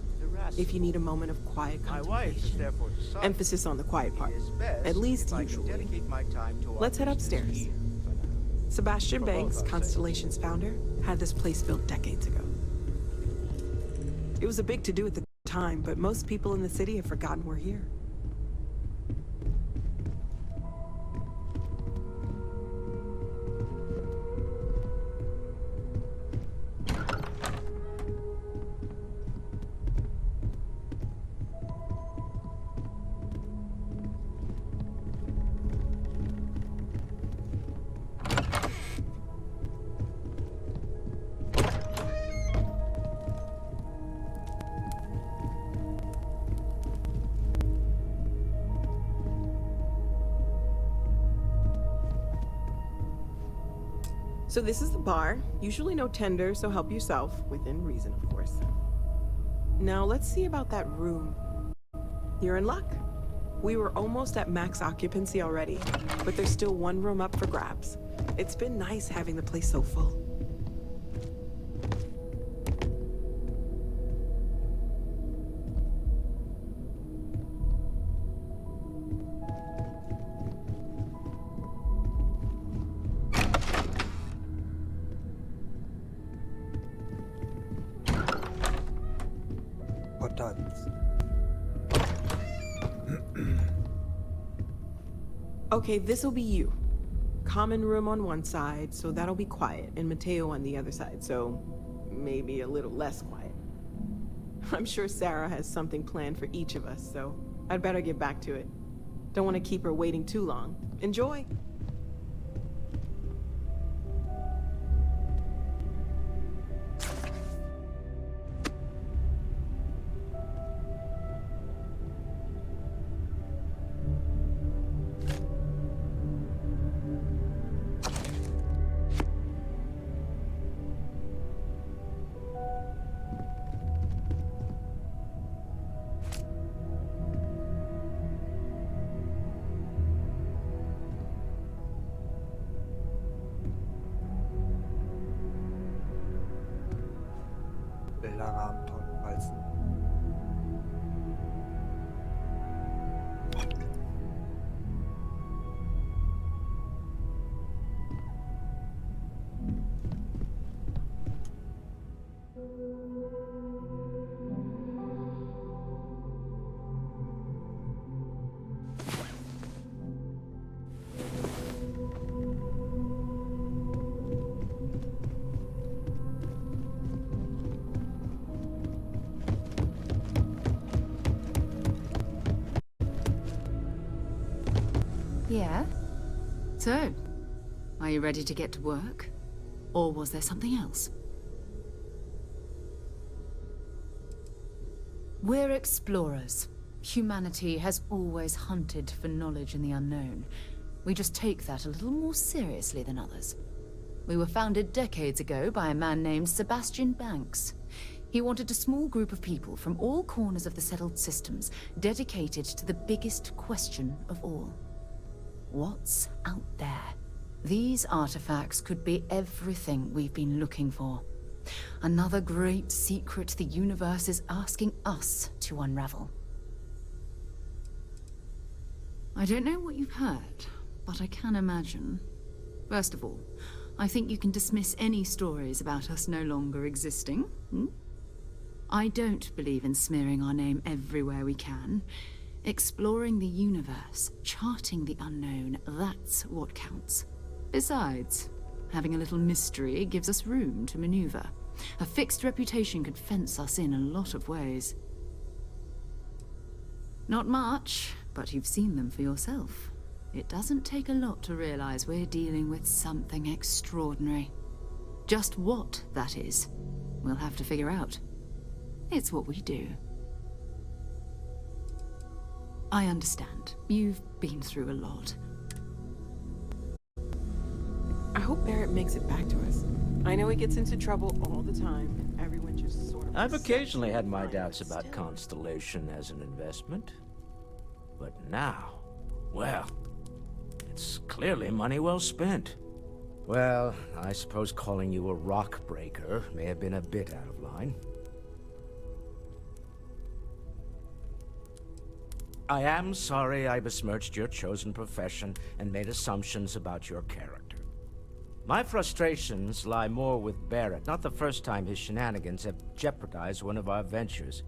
if you need a moment of quiet My wife has contemplation. therefore decided Emphasis on the quiet part, it is best at least if I can usually. dedicate my time to our Let's head business upstairs. here. Sebastian For both Banks, our sakes. Constellation's founder, had this place built decades ago. It was a big to-do at the time, but most people in the city have forgotten we're here. So this is the bar. Usually no tender, so help yourself, within reason, of course. Now let's see about that room. You're in luck. We were almost at max occupancy already, but there's still one room up for grabs. It's been nice having the place so full. Okay, this'll be you. Common room on one side, so that'll be quiet, and Mateo on the other side, so maybe a little less quiet. I'm sure Sarah has something planned for each of us, so I'd better get back to it. Don't want to keep her waiting too long. Enjoy! Bilderrahmen, toll, Walzen. Yeah? So, are you ready to get to work? Or was there something else? We're explorers. Humanity has always hunted for knowledge in the unknown. We just take that a little more seriously than others. We were founded decades ago by a man named Sebastian Banks. He wanted a small group of people from all corners of the settled systems dedicated to the biggest question of all. What's out there? These artifacts could be everything we've been looking for. Another great secret the universe is asking us to unravel. I don't know what you've heard, but I can imagine. First of all, I think you can dismiss any stories about us no longer existing. I don't believe in smearing our name everywhere we can. Exploring the universe, charting the unknown, that's what counts. Besides, having a little mystery gives us room to maneuver. A fixed reputation could fence us in a lot of ways. Not much, but you've seen them for yourself. It doesn't take a lot to realize we're dealing with something extraordinary. Just what that is, we'll have to figure out. It's what we do. I understand. You've been through a lot. I hope Barrett makes it back to us. I know he gets into trouble all the time, and everyone just sort of... I've occasionally had my doubts about Constellation as an investment. But now, well, it's clearly money well spent. Well, I suppose calling you a rock breaker may have been a bit out of line. I am sorry I besmirched your chosen profession and made assumptions about your character. My frustrations lie more with Barrett, not the first time his shenanigans have jeopardized one of our ventures.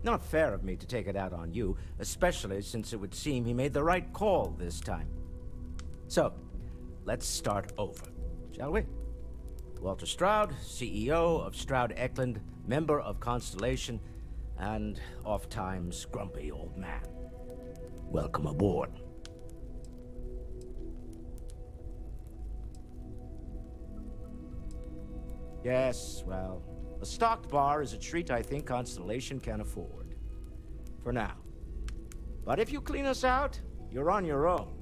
Not fair of me to take it out on you, especially since it would seem he made the right call this time. So, let's start over, shall we? Walter Stroud, CEO of Stroud Eklund, member of Constellation, and oft-times grumpy old man. Welcome aboard. Yes, well, a stocked bar is a treat I think Constellation can afford. For now. But if you clean us out, you're on your own.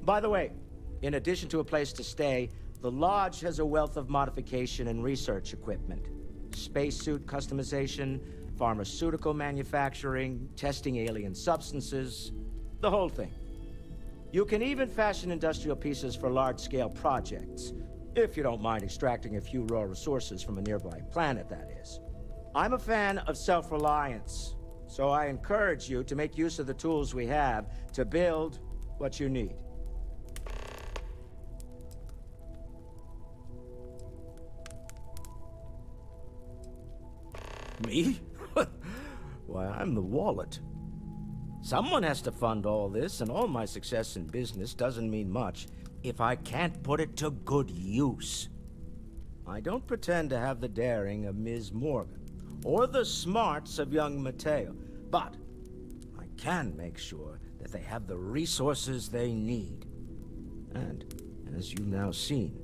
By the way, in addition to a place to stay, the Lodge has a wealth of modification and research equipment. Spacesuit customization, pharmaceutical manufacturing, testing alien substances, the whole thing. You can even fashion industrial pieces for large-scale projects, if you don't mind extracting a few raw resources from a nearby planet, that is. I'm a fan of self-reliance, so I encourage you to make use of the tools we have to build what you need. Me? Why, I'm the wallet. Someone has to fund all this, and all my success in business doesn't mean much if I can't put it to good use. I don't pretend to have the daring of Ms. Morgan, or the smarts of young Mateo, but I can make sure that they have the resources they need. And, as you've now seen,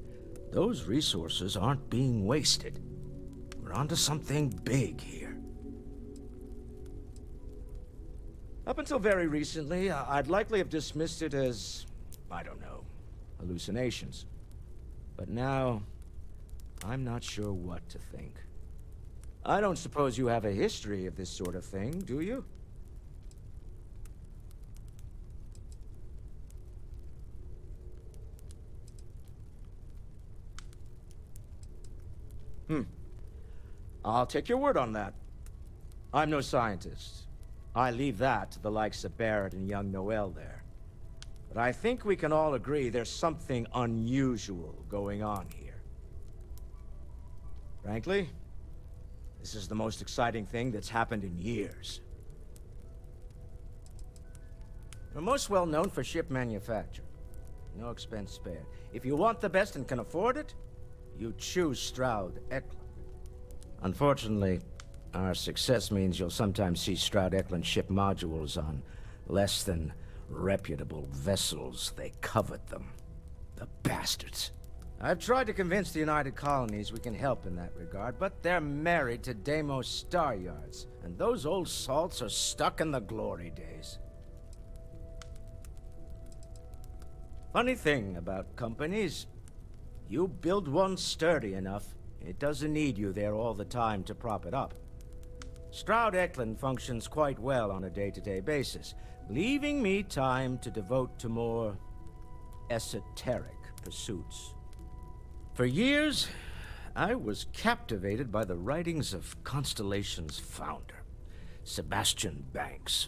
those resources aren't being wasted. We're onto something big here. Up until very recently, I'd likely have dismissed it as, I don't know, hallucinations. But now, I'm not sure what to think. I don't suppose you have a history of this sort of thing, do you? I'll take your word on that. I'm no scientist. I leave that to the likes of Barrett and young Noel there. But I think we can all agree there's something unusual going on here. Frankly, this is the most exciting thing that's happened in years. We're most well known for ship manufacture. No expense spared. If you want the best and can afford it, you choose Stroud Eklund. Unfortunately, our success means you'll sometimes see Stroud Eklund ship modules on less than reputable vessels, they covet them. The bastards. I've tried to convince the United Colonies we can help in that regard, but they're married to Deimos Star Yards, and those old salts are stuck in the glory days. Funny thing about companies, you build one sturdy enough, it doesn't need you there all the time to prop it up. Stroud Eklund functions quite well on a day-to-day basis, leaving me time to devote to more esoteric pursuits. For years, I was captivated by the writings of Constellation's founder, Sebastian Banks.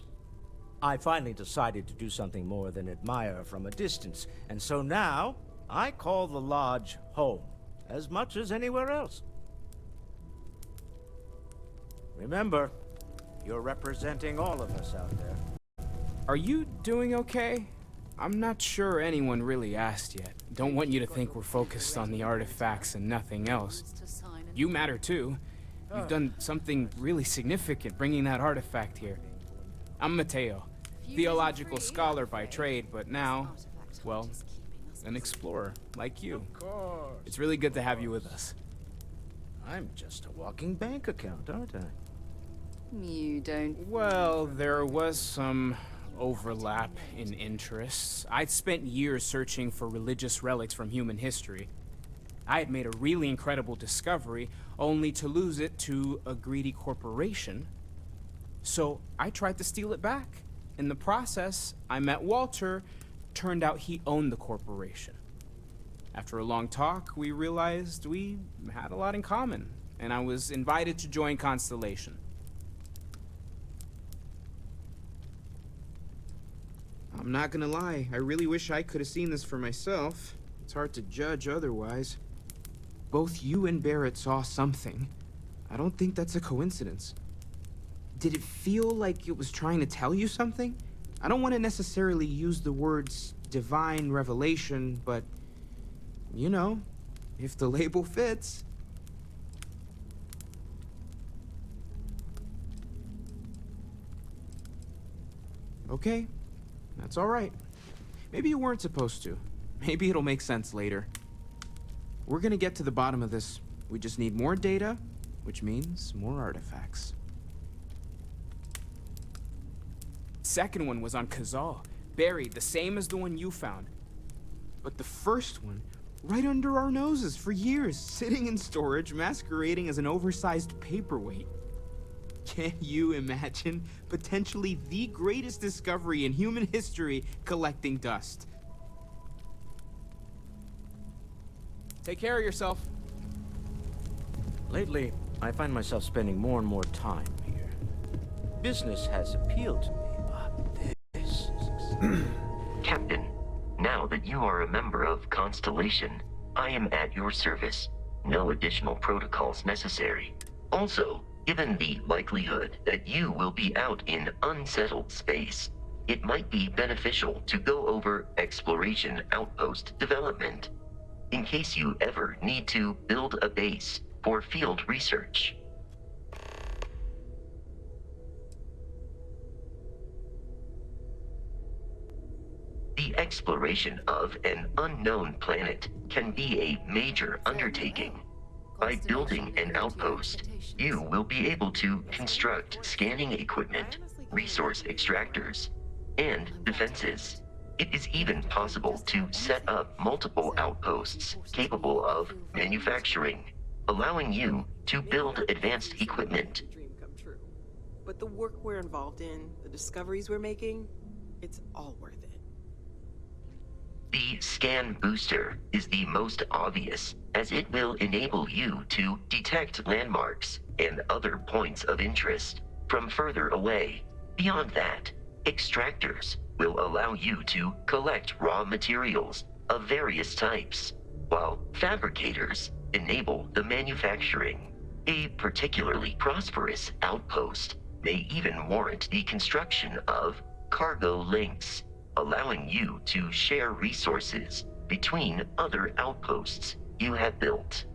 I finally decided to do something more than admire from a distance, and so now I call the Lodge home, as much as anywhere else. Remember, you're representing all of us out there. Are you doing okay? I'm not sure anyone really asked yet. Don't want you to think we're focused on the artifacts and nothing else. You matter too. You've done something really significant bringing that artifact here. I'm Mateo, theological scholar by trade, but now, well, an explorer like you. It's really good to have you with us. I'm just a walking bank account, aren't I? You don't... Well, there was some overlap in interests. I'd spent years searching for religious relics from human history. I had made a really incredible discovery, only to lose it to a greedy corporation. So I tried to steal it back. In the process, I met Walter. Turned out he owned the corporation. After a long talk, we realized we had a lot in common, and I was invited to join Constellation. I'm not gonna lie, I really wish I could have seen this for myself. It's hard to judge otherwise. Both you and Barrett saw something. I don't think that's a coincidence. Did it feel like it was trying to tell you something? I don't want to necessarily use the words divine revelation, but, you know, if the label fits. Okay. That's all right. Maybe you weren't supposed to. Maybe it'll make sense later. We're gonna get to the bottom of this. We just need more data, which means more artifacts. Second one was on Kazal, buried, the same as the one you found. But the first one, right under our noses for years, sitting in storage, masquerading as an oversized paperweight. Can you imagine potentially the greatest discovery in human history collecting dust? Take care of yourself. Lately, I find myself spending more and more time here. Business has appealed to me, but this is... Captain, now that you are a member of Constellation, I am at your service. No additional protocols necessary. Also, given the likelihood that you will be out in unsettled space, it might be beneficial to go over exploration outpost development, in case you ever need to build a base for field research. The exploration of an unknown planet can be a major undertaking. By building an outpost, you will be able to construct scanning equipment, resource extractors, and defenses. It is even possible to set up multiple outposts capable of manufacturing, allowing you to build advanced equipment. Dream come true. But the work we're involved in, the discoveries we're making, it's all worth it. The scan booster is the most obvious, as it will enable you to detect landmarks and other points of interest from further away. Beyond that, extractors will allow you to collect raw materials of various types, while fabricators enable the manufacturing. A particularly prosperous outpost may even warrant the construction of cargo links, allowing you to share resources between other outposts you have built.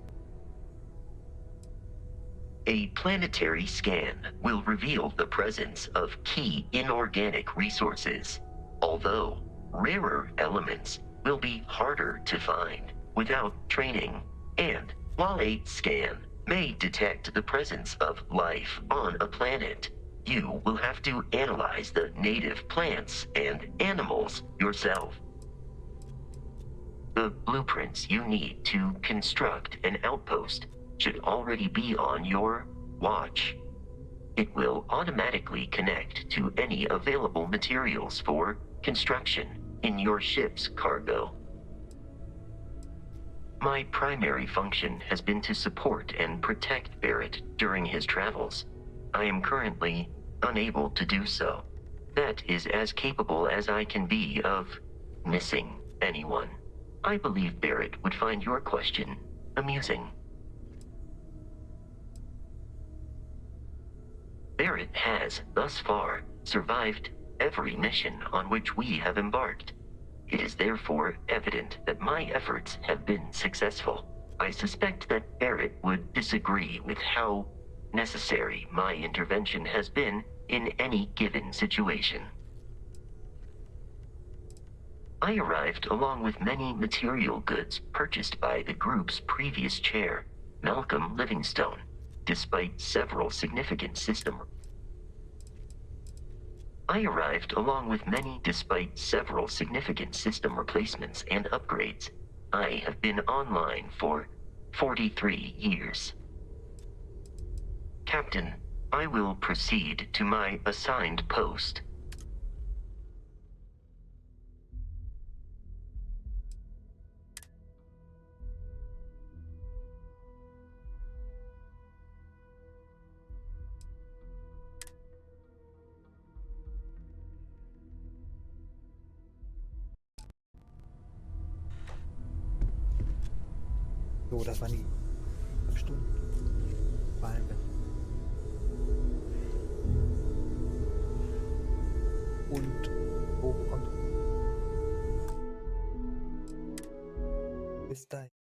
A planetary scan will reveal the presence of key inorganic resources. although rarer elements will be harder to find without training. And while a scan may detect the presence of life on a planet, you will have to analyze the native plants and animals yourself. The blueprints you need to construct an outpost should already be on your watch. It will automatically connect to any available materials for construction in your ship's cargo. My primary function has been to support and protect Barrett during his travels. I am currently unable to do so. That is as capable as I can be of missing anyone. I believe Barrett would find your question amusing. Barrett has, thus far, survived every mission on which we have embarked. It is therefore evident that my efforts have been successful. I suspect that Barrett would disagree with how necessary my intervention has been in any given situation. I arrived along with many material goods purchased by the group's previous chair, Malcolm Livingstone, despite several significant system replacements and upgrades. I have been online for 43 years. Captain, I will proceed to my assigned post. So, das waren die 5 Stunden. Wahnsinn. Und wo kommt bis dahin?